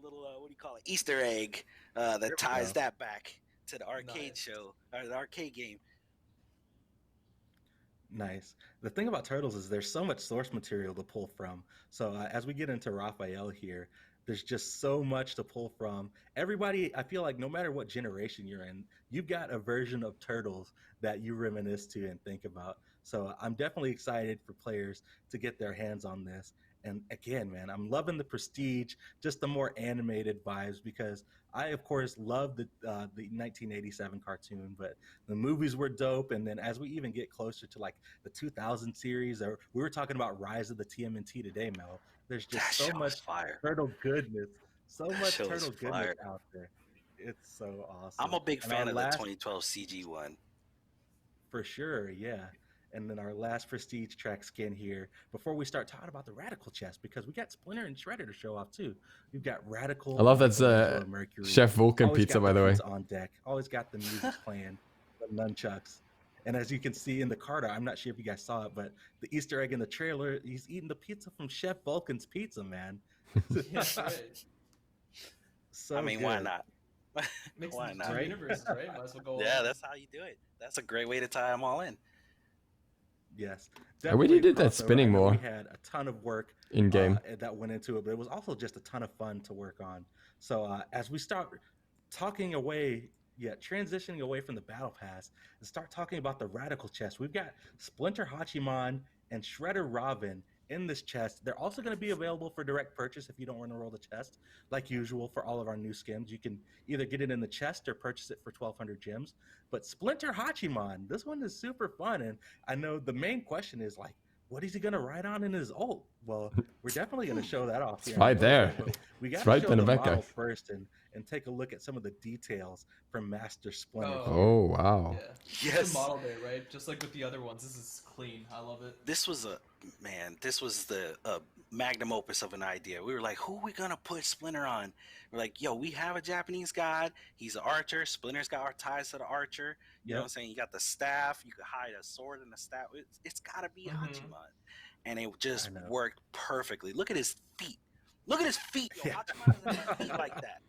K: do you call it? Easter egg that ties that back to the arcade show or the arcade game.
B: Nice. The thing about Turtles is there's so much source material to pull from. So as we get into Raphael here, there's just so much to pull from. Everybody, I feel like no matter what generation you're in, you've got a version of Turtles that you reminisce to and think about. So I'm definitely excited for players to get their hands on this. And again, man, I'm loving the Prestige, just the more animated vibes, because I, of course, love the 1987 cartoon, but the movies were dope. And then as we even get closer to like the 2000 series, or we were talking about Rise of the TMNT today, Mel, there's just so much turtle goodness, out there. It's so awesome.
K: I'm a big fan of the 2012 CG one.
B: For sure, yeah. And then our last Prestige track skin here, before we start talking about the Radical chest, because we got Splinter and Shredder to show off too. We've got Radical.
A: I love that's
B: Mercury.
A: Chef Vulcan
B: Always
A: pizza,
B: got
A: by the way.
B: On deck. Always got the music playing, the nunchucks. And as you can see in the card, I'm not sure if you guys saw it, but the Easter egg in the trailer, he's eating the pizza from Chef Vulcan's Pizza, man.
C: Yes, right.
B: So
K: I mean,
B: good.
K: why not?
C: Why not? Right? Universes, right? Might as well go
K: yeah, that's how you do it. That's a great way to tie them all in.
B: Yes.
A: I really did that
B: crossover.
A: spinning more.
B: We had a ton of work
A: in game
B: that went into it, but it was also just a ton of fun to work on. So as we start transitioning away from the Battle Pass and start talking about the Radical chest, we've got Splinter Hachiman and Shredder Robin in this chest. They're also going to be available for direct purchase if you don't want to roll the chest. Like usual for all of our new skins, you can either get it in the chest or purchase it for 1,200 gems. But Splinter Hachiman, this one is super fun, and I know the main question is like, what is he going to ride on in his ult? Well, we're definitely going to show that off.
A: It's right there.
B: We got
A: it's
B: to
A: right
B: show
A: in
B: the
A: the
B: model
A: back.
B: first and take a look at some of the details from Master Splinter.
A: Oh wow.
C: Yeah. Yes. The model there, right? Just like with the other ones, this is clean. I love it.
K: This was the magnum opus of an idea. We were like, who are we gonna put Splinter on? We're like, yo, we have a Japanese god. He's an archer. Splinter's got our ties to the archer. You know what I'm saying? You got the staff. You could hide a sword in the staff. It's gotta be Hachiman. And it just worked perfectly. Look at his feet. Look at his feet. Yo, Hachiman doesn't have feet like that.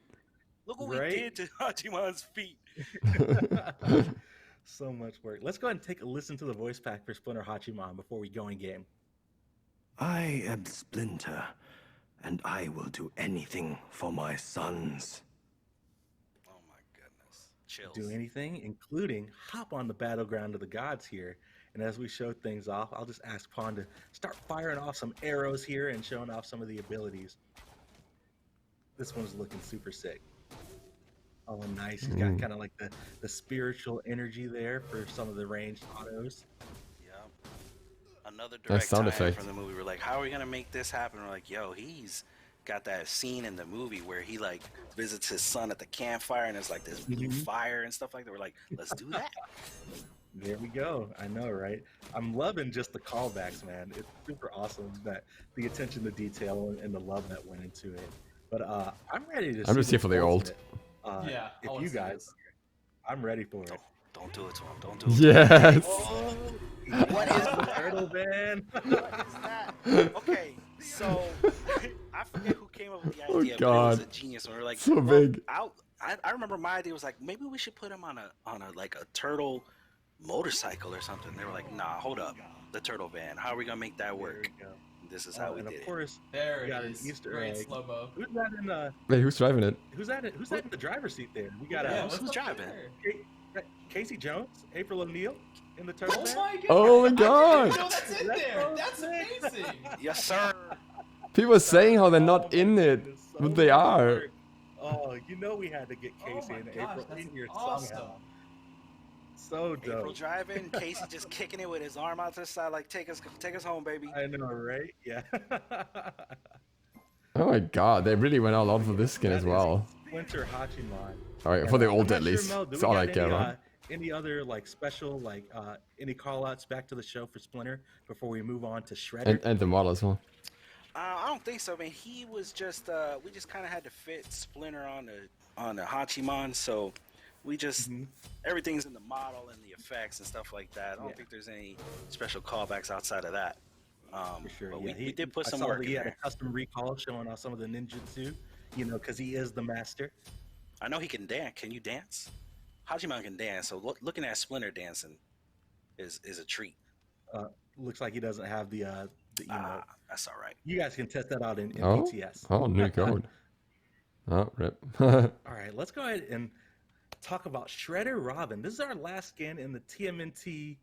K: Look what we did to Hachiman's feet.
B: So much work. Let's go ahead and take a listen to the voice pack for Splinter Hachiman before we go in game.
G: I am Splinter, and I will do anything for my sons.
K: Oh my goodness. Chills.
B: Do anything, including hop on the battleground of the gods here. And as we show things off, I'll just ask Pawn to start firing off some arrows here and showing off some of the abilities. This one's looking super sick. Oh, nice. He's got kind of like the spiritual energy there for some of the ranged autos.
K: Yep. Another
A: Nice
K: direct
A: sound
K: tie
A: effect.
K: from the movie. We're like, how are we gonna make this happen? We're like, yo, he's got that scene in the movie where he like visits his son at the campfire and there's like this blue fire and stuff like that. We're like, let's do that.
B: There we go. I know, right? I'm loving just the callbacks, man. It's super awesome that the attention to detail and the love that went into it. But I'm ready to.
A: I'm just here for the old.
C: Yeah, I
B: if
C: wanna
B: you
C: see
B: guys,
C: this.
B: I'm ready for it.
K: Don't do it to him. Don't do it to him.
A: Yes.
K: Oh,
B: What is the turtle band?
K: what is that? Okay, so I forget who came up with the
A: Oh,
K: idea, but it
A: God.
K: was a genius. We were like,
A: So
K: well,
A: big.
K: I remember my idea was like, maybe we should put him on a like a turtle motorcycle or something. They were like, nah, hold up, the turtle van. How are we gonna make that work? This is how we
B: and
K: did
B: of
K: it.
B: course,
C: There
B: we
C: it
B: got an
C: is.
B: Easter
C: Great
B: egg.
C: slow-mo.
B: Who's that in?
A: Wait, who's driving it?
B: Who's that in the driver's seat there? We got
C: Yeah,
K: who's driving?
B: Casey Jones, April O'Neil in the turtle
C: Oh
B: van.
C: my god!
A: Oh my
C: I
A: God.
C: didn't know that's in there. That's amazing.
K: Yes, sir.
A: People are saying how they're not in it,
B: Goodness, so
A: but they
B: much
A: are.
B: work. Oh, you know we had to get Casey
C: Oh my
B: and
C: gosh,
B: April
C: that's
B: in here
C: awesome.
B: somehow. So
K: April
B: dope.
K: driving, Casey just kicking it with his arm out to the side, like take us home, baby.
B: I know, right? Yeah.
A: Oh my God, they really went all out for this skin as well.
B: Splinter Hachiman.
A: All right, for the
B: I'm
A: old
B: not
A: at
B: sure,
A: least.
B: Mel, do
A: That's
B: we
A: all
B: got
A: I care about.
B: Any other like special any call outs back to the show for Splinter before we move on to Shredder?
A: And the model as well.
K: I don't think so, man. He was just we just kind of had to fit Splinter on the Hachiman, so we just everything's in the model and the effects and stuff like that. I don't think there's any special callbacks outside of that.
B: For sure.
K: But
B: Yeah,
K: we did put
B: I
K: some
B: saw
K: work
B: that
K: in
B: he had
K: there.
B: a custom recall showing off some of the ninjutsu, because he is the master.
K: I know he can dance. Can you dance? Hachiman can dance, so looking at Splinter dancing is a treat.
B: Looks like he doesn't have the emote.
K: That's all right.
B: You guys can test that out in
A: Oh,
B: PTS.
A: oh, new code. Oh, rip.
B: All right, let's go ahead and talk about Shredder Robin. This is our last skin in the TMNT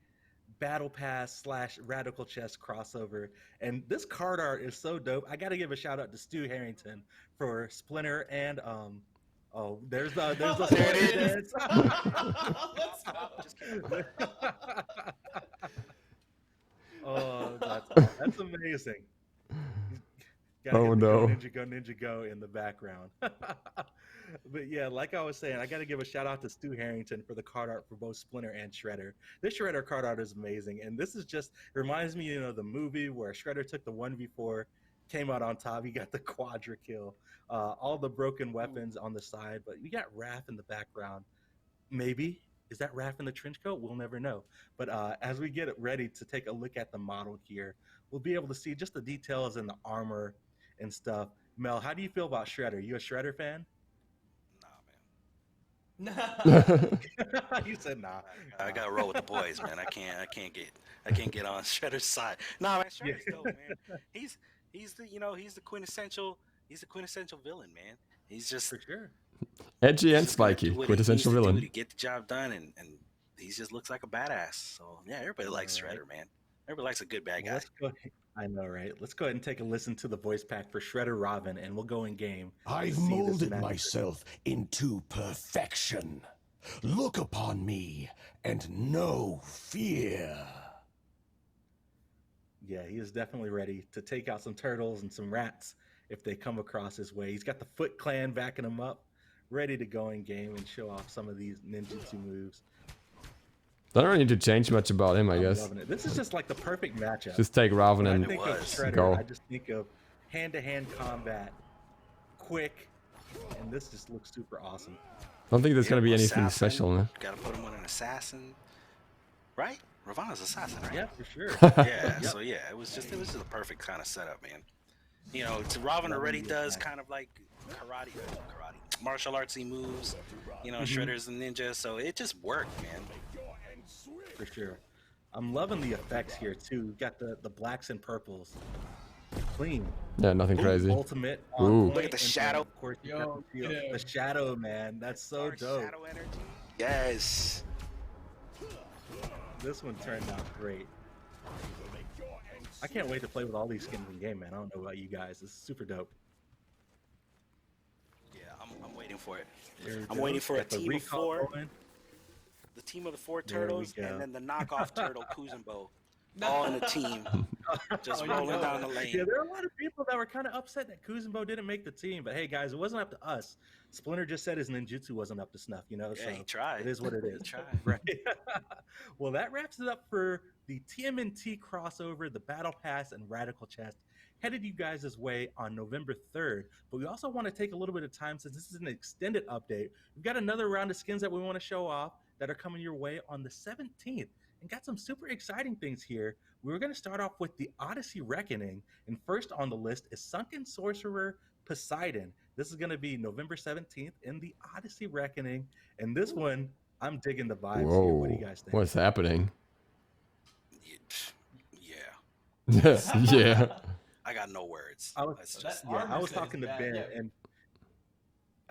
B: Battle Pass / Radical Chess crossover. And this card art is so dope. I got to give a shout out to Stu Harrington for Splinter and there's the
C: There it is. Let's go.
K: Just kidding.
B: Oh, that's amazing.
A: Oh, no.
B: Ninja go in the background. But yeah, like I was saying, I got to give a shout out to Stu Harrington for the card art for both Splinter and Shredder. This Shredder card art is amazing, and this is just it reminds me, the movie where Shredder took the 1v4, came out on top. He got the quadra kill, all the broken weapons on the side, but you got Raph in the background. Maybe is that Raph in the trench coat? We'll never know. But as we get it ready to take a look at the model here, we'll be able to see just the details in the armor and stuff. Mel, how do you feel about Shredder? You a Shredder fan? You said nah.
K: I gotta roll with the boys, man. I can't get on Shredder's side. Nah, man, Shredder's dope, man. He's the quintessential villain, man. He's just
B: for sure
A: edgy and spiky, quintessential villain.
K: To get the job done, and he just looks like a badass. So yeah, everybody likes Shredder, man. Everybody likes a good bad guy.
B: I know, right? Let's go ahead and take a listen to the voice pack for Shredder Robin, and we'll go in game.
E: I've molded myself into perfection. Look upon me and know fear.
B: Yeah, he is definitely ready to take out some turtles and some rats if they come across his way. He's got the Foot Clan backing him up, ready to go in game and show off some of these ninjutsu moves.
A: I don't need to change much about him, I guess.
B: Loving it. This is just like the perfect matchup.
A: Just take Raven
B: When
A: and
B: I think of Shredder,
A: go.
B: I just think of hand-to-hand combat, quick, and this just looks super awesome.
A: I don't think there's gonna be anything
K: Assassin.
A: special, man.
K: Gotta put him on an assassin, right? Ravana's assassin, right?
B: Yeah, for sure.
K: Yeah, so yeah, it was just a perfect kind of setup, man. Raven already does kind of like karate, martial artsy moves. Shredder's a ninja, so it just worked, man.
B: For sure. I'm loving the effects here too. We've got the blacks and purples. Clean.
A: Yeah, nothing crazy.
B: Ultimate.
A: Ooh.
K: Look at the shadow.
B: Of course, the shadow, man. That's so dope.
K: Shadow energy. Yes.
B: This one turned out great. I can't wait to play with all these skins in game, man. I don't know about you guys. This is super dope.
K: Yeah, I'm waiting for it.
B: I'm
K: waiting for a
B: the
K: team of 4.
B: going.
K: The team of the 4 turtles, and then the knockoff turtle Kuzenbo. All in a team, just rolling down the lane.
B: Yeah, there are a lot of people that were kind of upset that Kuzenbo didn't make the team. But hey, guys, it wasn't up to us. Splinter just said his ninjutsu wasn't up to snuff, you know?
K: Yeah,
B: so
K: he tried.
B: It is what it is.
K: He tried.
B: Right. Well, that wraps it up for the TMNT crossover, the Battle Pass, and Radical Chest. Headed you guys' way on November 3rd. But we also want to take a little bit of time, since this is an extended update. We've got another round of skins that we want to show off that are coming your way on the 17th. And got some super exciting things here. We're going to start off with the Odyssey Reckoning. And first on the list is Sunken Sorcerer Poseidon. This is going to be November 17th in the Odyssey Reckoning. And this one, I'm digging the vibes here. What do you guys think?
A: What's happening?
K: Yeah.
A: Yeah.
K: I got no words.
B: I was talking to Ben, and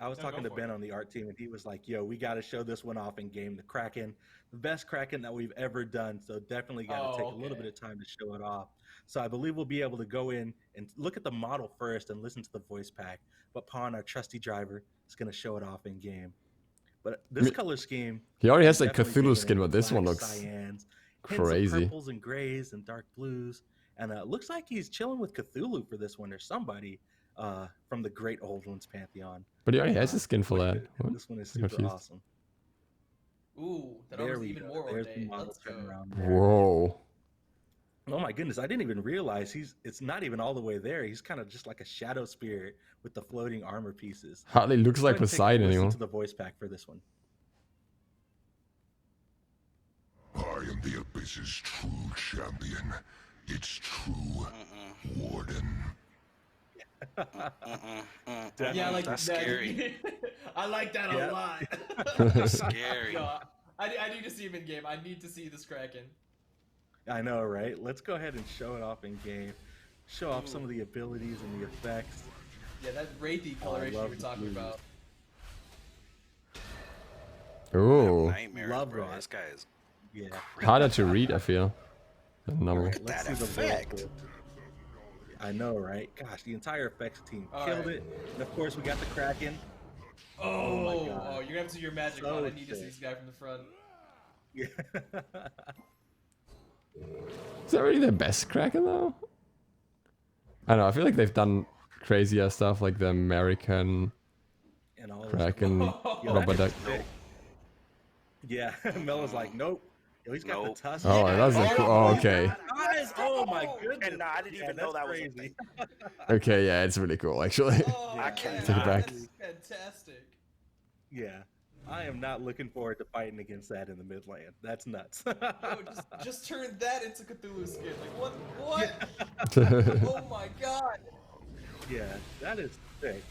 B: I was talking to Ben on the art team, and he was like, yo, we got to show this one off in game. The Kraken, the best Kraken that we've ever done. So definitely got to take a little bit of time to show it off. So I believe we'll be able to go in and look at the model first and listen to the voice pack. But Pawn, our trusty driver, is going to show it off in game. But this color scheme.
A: He already has like Cthulhu skin, but this one looks
B: cyans,
A: crazy.
B: Purples and grays and dark blues. And it looks like he's chilling with Cthulhu for this one, or somebody from the Great Old Ones pantheon.
A: But he already has a skin for that.
B: This one is super awesome.
C: Ooh, that was even more ornate. Let's go.
A: Whoa.
B: Oh my goodness, I didn't even realize it's not even all the way there. He's kind of just like a shadow spirit with the floating armor pieces.
A: Hardly looks like Poseidon anymore.
B: Listen to the voice pack for this one.
E: I am the Abyss's true champion. It's true, Warden.
C: Yeah, like
K: that's
C: that.
K: scary.
C: I like that a lot.
K: That's scary.
C: No, I need to see him in game. I need to see this Kraken.
B: I know, right? Let's go ahead and show it off in game. Show off some of the abilities and the effects.
C: Yeah, that wraithy coloration you were talking about.
A: Ooh.
B: Love
K: bro.
B: that.
K: This guy is
A: Harder to read, I feel. The number.
K: Look at that effect.
B: I know, right? Gosh, the entire effects team killed it. And of course, we got the Kraken.
C: Oh my God. Oh, you're gonna have to see your magic on. I need to see this guy from the front.
B: Yeah.
A: Is that really the best Kraken though? I don't know. I feel like they've done crazier stuff, like the American
B: and all
A: Kraken, Rubber Duck.
B: Yeah, Mel was like, nope. Yo, he's got the tusk.
A: Oh, that's a cool. Oh, okay.
B: Oh my goodness.
K: And I didn't even know that was crazy.
A: Okay, yeah, it's really cool actually.
K: I can't.
A: Take it back.
C: Fantastic.
B: Yeah. I am not looking forward to fighting against that in the Midland. That's nuts.
C: Yo, just turn that into Cthulhu skin. Like what? Oh my God.
B: Yeah, that is sick.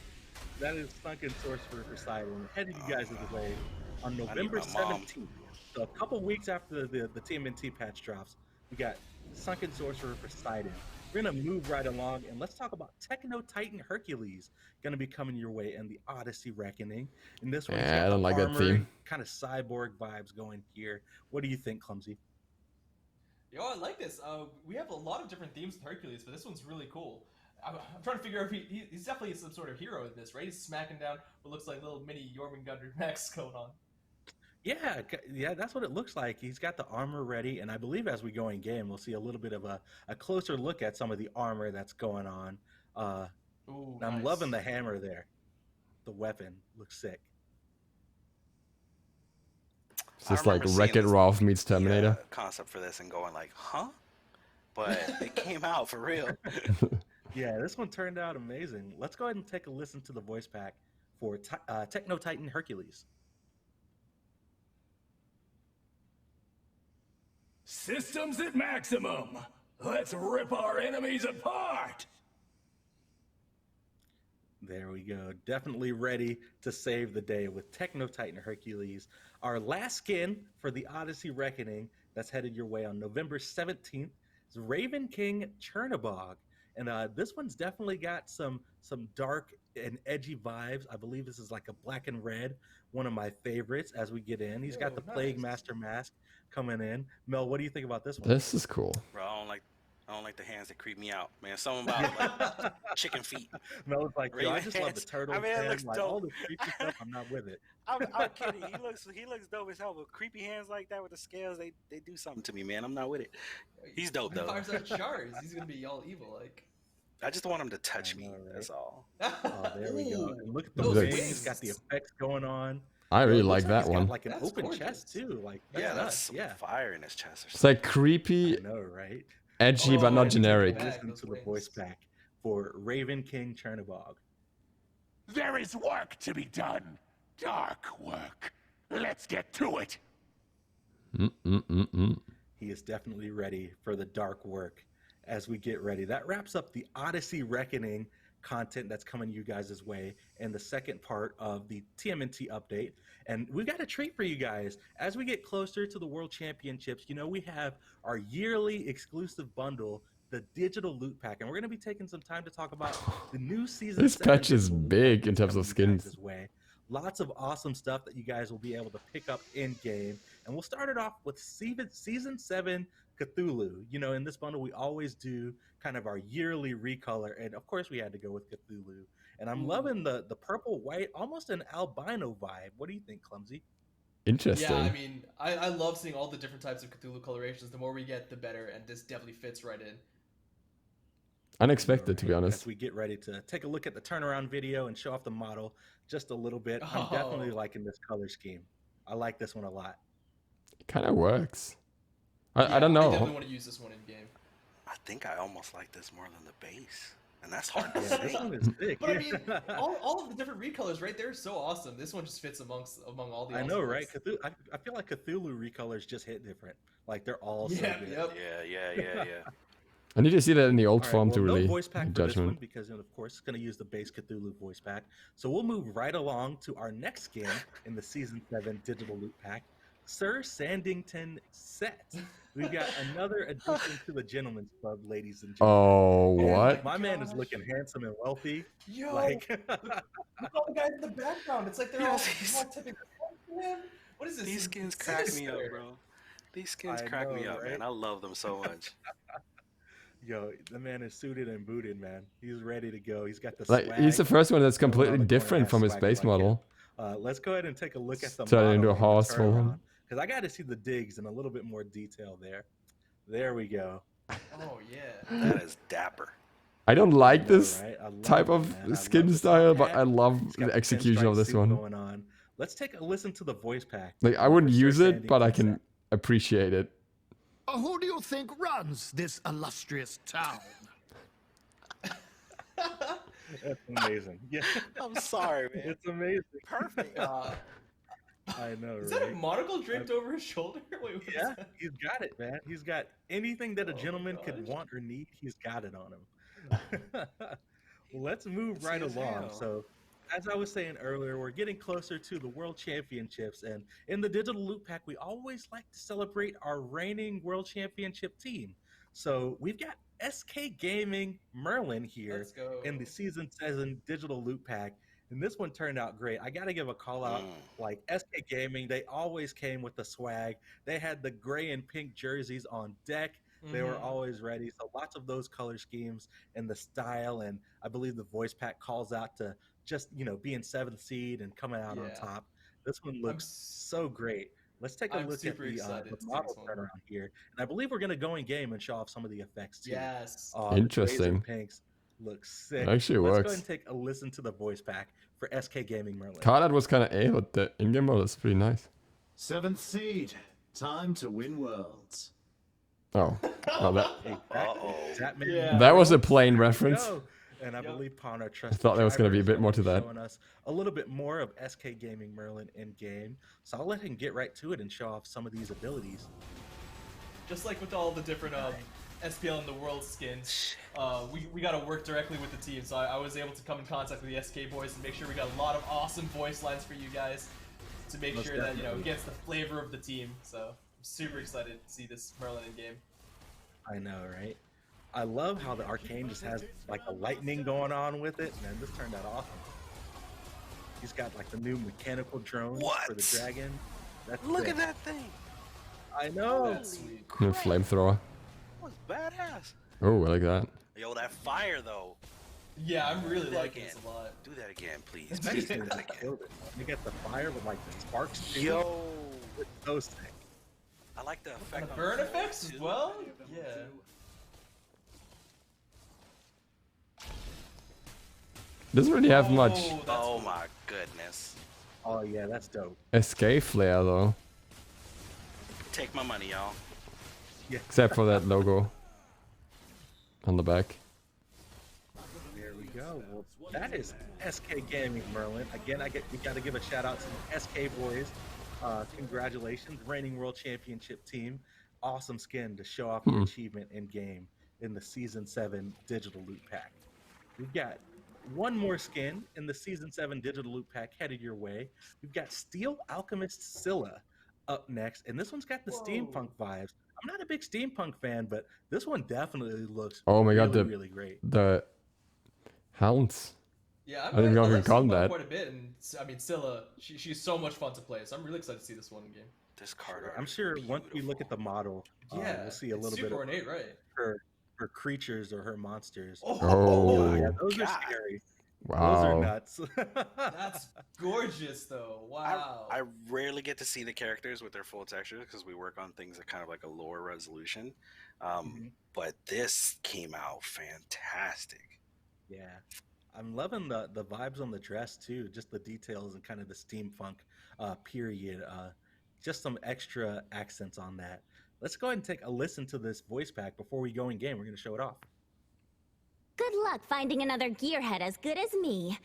B: That is Sunken Sorcerer Poseidon. Headed you guys the way on November 17th. So a couple weeks after the TMNT patch drops, we got Sunken Sorcerer Poseidon. We're gonna move right along and let's talk about Techno Titan Hercules. Gonna be coming your way in the Odyssey Reckoning. And this one's got
A: I don't like that theme.
B: Kind of cyborg vibes going here. What do you think, Clumsy?
C: Yo, I like this. We have a lot of different themes with Hercules, but this one's really cool. I'm trying to figure out if he's definitely some sort of hero in this, right? He's smacking down what looks like little mini Jorman Gunder mechs going on.
B: Yeah, that's what it looks like. He's got the armor ready, and I believe as we go in game, we'll see a little bit of a closer look at some of the armor that's going on.
C: Ooh,
B: and I'm loving the hammer there. The weapon looks sick.
A: It's just like Wreck-It Ralph meets Terminator.
K: Concept for this and going like, huh? But it came out for real.
B: Yeah, this one turned out amazing. Let's go ahead and take a listen to the voice pack for Techno Titan Hercules.
G: Systems at maximum. Let's rip our enemies apart.
B: There we go. Definitely ready to save the day with Techno Titan Hercules. Our last skin for the Odyssey Reckoning that's headed your way on November 17th is Raven King Chernobog. And this one's definitely got some dark and edgy vibes. I believe this is like a black and red, one of my favorites as we get in. He's got the Plague Master mask coming in. Mel, what do you think about this one?
A: This is cool.
K: Bro, I don't like the hands that creep me out, man. Something about like chicken feet.
B: Mel's like, yo, I just love the
K: hands.
B: turtle.
K: I mean, it looks
B: like,
K: dope.
B: all the creepy stuff, I'm not with it.
K: I'm kidding. He looks dope as hell. But creepy hands like that with the scales, they do something to me, man. I'm not with it. He's dope though.
C: Fires out jars. He's gonna be all evil like.
K: I just want him to touch me. Right? That's all.
B: Oh, there we go. And look at those wings. He's got the effects going on.
A: I really like that one.
B: Like an open chest too. Like
K: that's some fire in his chest.
A: It's like creepy.
B: I know, right?
A: Edgy, but not generic.
B: Listen to the voice pack for Raven King Chernobog.
E: There is work to be done. Dark work. Let's get to it.
B: He is definitely ready for the dark work as we get ready. That wraps up the Odyssey Reckoning content that's coming you guys' way and the second part of the TMNT update. And we've got a treat for you guys. As we get closer to the World Championships, you know, we have our yearly exclusive bundle, the digital loot pack. And we're going to be taking some time to talk about the new season.
A: This patch is big in terms of skins.
B: Lots of awesome stuff that you guys will be able to pick up in game. And we'll start it off with Season 7 Cthulhu. You know, in this bundle, we always do kind of our yearly recolor. And of course, we had to go with Cthulhu. And I'm loving the purple, white, almost an albino vibe. What do you think, Clumsy?
A: Interesting.
C: Yeah, I mean, I love seeing all the different types of Cthulhu colorations. The more we get, the better. And this definitely fits right in.
A: Unexpected, to be honest.
B: As we get ready to take a look at the turnaround video and show off the model just a little bit, I'm definitely liking this color scheme. I like this one a lot.
A: It kind of works. I don't know.
C: I definitely want to use this one in game.
K: I think I almost like this more than the base. And that's hard to say.
B: This one is big.
C: But I mean, all of the different recolors right there is so awesome. This one just fits among all the.
B: I know, right? Cthulhu, I feel like Cthulhu recolors just hit different. Like they're all so good.
K: Yeah.
A: I need to see that in the old form to
B: no
A: really
B: voice pack for
A: judgment.
B: this one because, of course, it's going to use the base Cthulhu voice pack. So we'll move right along to our next skin in the Season 7 digital loot pack, Sir Sandington Set. We've got another addition to the Gentleman's Club, ladies and gentlemen.
A: Oh, what?
B: My man is looking handsome and wealthy.
C: Yo,
B: like,
C: look all the guys in the background. It's like they're all typing. What is this?
K: These skins crack me up, bro. These skins crack me up, man. I love them so much.
B: Yo, the man is suited and booted, man. He's ready to go. He's got the
A: swag. He's the first one that's completely different from his base model.
B: Let's go ahead and take a look at the
A: Turn
B: model
A: into a horse for him.
B: Because I got to see the digs in a little bit more detail there. There we go.
C: Oh, yeah.
K: That is dapper.
A: I don't like this type of skin style, but I love the execution of this one.
B: Going on. Let's take a listen to the voice pack.
A: Like, I wouldn't use it, but I can appreciate it.
G: Who do you think runs this illustrious town?
B: That's amazing. Yeah,
K: I'm sorry, man.
B: It's amazing.
K: Perfect.
B: I know,
C: Is
B: right?
C: that a monocle draped over his shoulder? Wait,
B: yeah, he's got it, man. He's got anything that a gentleman could want or need. He's got it on him. Well, let's move right along. So, as I was saying earlier, we're getting closer to the World Championships, and in the digital loot pack, we always like to celebrate our reigning World Championship team. So we've got SK Gaming Merlin here in the Season 7 digital loot pack. And this one turned out great. I got to give a call out, like SK Gaming, they always came with the swag. They had the gray and pink jerseys on deck. They were always ready. So lots of those color schemes and the style. And I believe the voice pack calls out to just, you know, being 7th seed and coming out on top. This one looks so great. Let's take a look at the model turnaround here. And I believe we're going to go in game and show off some of the effects too.
C: Yes.
A: Interesting.
B: Pinks look sick.
A: Actually,
B: Let's
A: works.
B: go ahead and take a listen to the voice pack for SK Gaming Merlin.
A: Card art was kind of but the in-game model is pretty nice.
N: 7th seed. Time to win worlds.
A: Oh. Well,
B: that
A: was a plain reference.
B: And I believe Pawner
A: I thought there was going to be a bit more to that.
B: Showing us a little bit more of SK Gaming Merlin in game. So I'll let him get right to it and show off some of these abilities.
C: Just like with all the different SPL in the world skin. We got to work directly with the team, so I was able to come in contact with the SK boys and make sure we got a lot of awesome voice lines for you guys to make sure that, you know, it gets the flavor of the team. So I'm super excited to see this Merlin in game.
B: I know, right? I love how the arcane just has like a lightning going on with it. Man, this turned out awesome. He's got like the new mechanical drone for the dragon.
K: Look at that thing.
B: I know.
K: That's sweet.
A: Flamethrower.
K: That was badass.
A: Oh, I like that.
K: Yo, that fire though.
C: Yeah, I'm really liking this a lot.
K: Do that again, please.
B: Please
K: Do
B: do
K: that
B: that
K: again.
B: You get the fire with like the sparks. too.
K: Yo.
B: It's so sick.
K: I like the effect.
C: The burn effects as well? Yeah.
A: Doesn't really have much
K: Oh my goodness.
B: Oh yeah, that's dope.
A: escape flair though.
K: Take my money, y'all.
B: Yeah.
A: Except for that logo on the back.
B: There we go. Well, that is SK Gaming Merlin. Again, we got to give a shout out to the SK boys. Congratulations, reigning world championship team. Awesome skin to show off your achievement in game in the Season 7 digital loot pack. We've got one more skin in the Season 7 digital loot pack headed your way. We've got Steel Alchemist Scylla up next, and this one's got the steampunk vibes. I'm not a big steampunk fan, but this one definitely looks
A: Oh my god,
B: really great.
A: the hounds.
C: Yeah,
A: I didn't know we
C: like
A: could call them
C: Scylla
A: that.
C: quite a bit, and I mean Scylla, she's so much fun to play, so I'm really excited to see this one in game.
K: This card art.
B: I'm sure once we look at the model,
C: Yeah,
B: we'll see a
C: it's
B: little bit
C: super
B: of
C: ornate, right?
B: her creatures or her monsters.
A: Oh.
B: Yeah, those are scary.
A: Wow.
B: Those are nuts.
C: That's gorgeous, though. Wow.
K: I rarely get to see the characters with their full textures because we work on things at kind of like a lower resolution. But this came out fantastic.
B: Yeah, I'm loving the vibes on the dress too. Just the details and kind of the steampunk period. Just some extra accents on that. Let's go ahead and take a listen to this voice pack before we go in game. We're going to show it off.
F: Good luck finding another gearhead as good as me.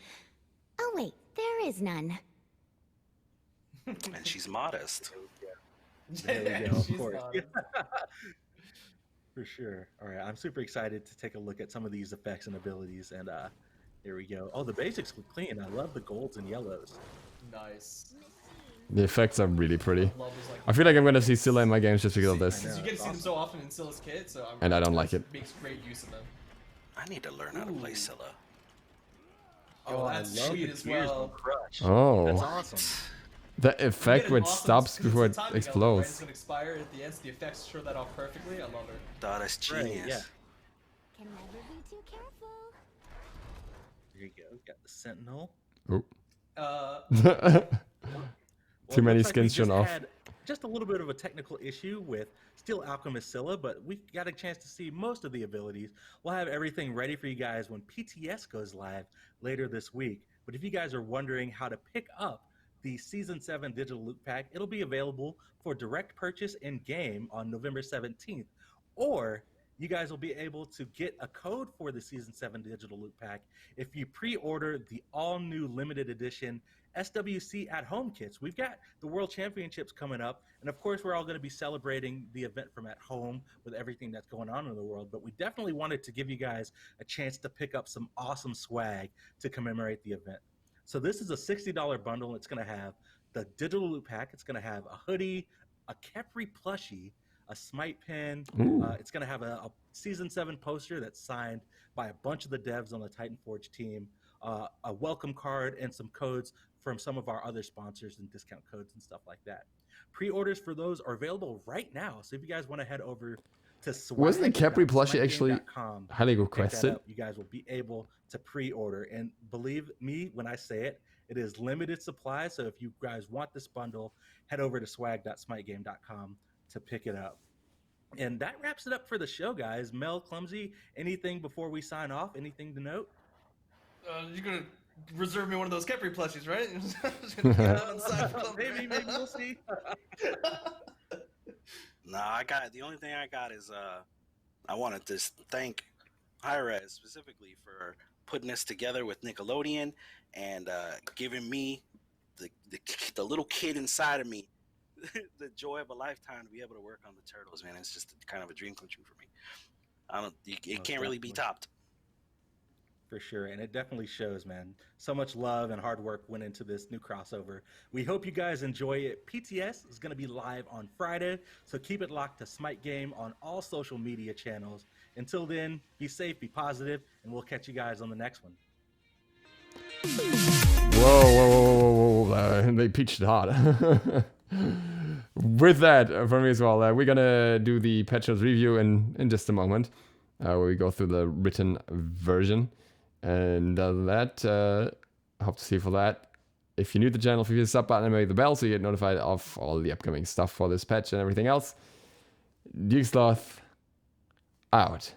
F: Oh wait, there is none.
K: And she's modest.
B: There we go, of course. For sure. All right, I'm super excited to take a look at some of these effects and abilities. And here we go. Oh, the basics look clean. I love the golds and yellows.
C: Nice.
A: The effects are really pretty.
C: Love is like-
A: I feel like I'm gonna see Scylla in my games just because of this.
C: Since you get to see them so often in Scylla's kit, so
A: And I don't like it.
C: Makes great use of them.
K: I need to learn how to play Scylla.
C: Oh, that's sweet as well.
A: Oh.
B: That's awesome.
A: The effect where it stops before it
C: It's
A: explodes.
C: gonna expire at the end, so the effects show that off perfectly. I love it.
K: That's genius.
B: Yeah.
F: Can never be too careful.
B: There you go. Got the Sentinel.
A: Oh. Too many skins shown off.
B: Had just a little bit of a technical issue with Steel Alchemist Scylla, but we got a chance to see most of the abilities. We'll have everything ready for you guys when PTS goes live later this week. But if you guys are wondering how to pick up the Season 7 digital loot pack, it'll be available for direct purchase in-game on November 17th. Or you guys will be able to get a code for the Season 7 digital loot pack if you pre-order the all-new limited edition SWC at home kits. We've got the World Championships coming up, and of course we're all going to be celebrating the event from at home with everything that's going on in the world, but we definitely wanted to give you guys a chance to pick up some awesome swag to commemorate the event. So this is a $60 bundle. It's going to have the digital loot pack. It's going to have a hoodie, a Capri plushie, a SMITE pin. It's going to have a Season 7 poster that's signed by a bunch of the devs on the Titan Forge team, a welcome card, and some codes from some of our other sponsors and discount codes and stuff like that. Pre-orders for those are available right now. So if you guys want to head over to
A: Wasn't the Capri plushie actually highly requested?
B: you guys will be able to pre-order. And believe me when I say it, it is limited supply. So if you guys want this bundle, head over to swag.smitegame.com to pick it up. And that wraps it up for the show, guys. Mel, Clumsy, anything before we sign off? Anything to note?
C: You're gonna reserve me one of those Capri plushies, right?
B: Maybe we'll see.
K: Nah, the only thing I got is I wanted to thank Hi-Rez specifically for putting this together with Nickelodeon and giving me the little kid inside of me the joy of a lifetime to be able to work on the Turtles, man. It's just kind of a dream come true for me. It can't really be topped.
B: For sure, and it definitely shows, man. So much love and hard work went into this new crossover. We hope you guys enjoy it. PTS is going to be live on Friday, so keep it locked to Smite Game on all social media channels. Until then, be safe, be positive, and we'll catch you guys on the next one.
A: Whoa. They pitched hard. With that, from me as well, we're going to do the patch notes review in just a moment, where we go through the written version. And other than that, I hope to see you for that. If you're new to the channel, if you hit the sub button and maybe the bell so you get notified of all the upcoming stuff for this patch and everything else. ZiSotto out.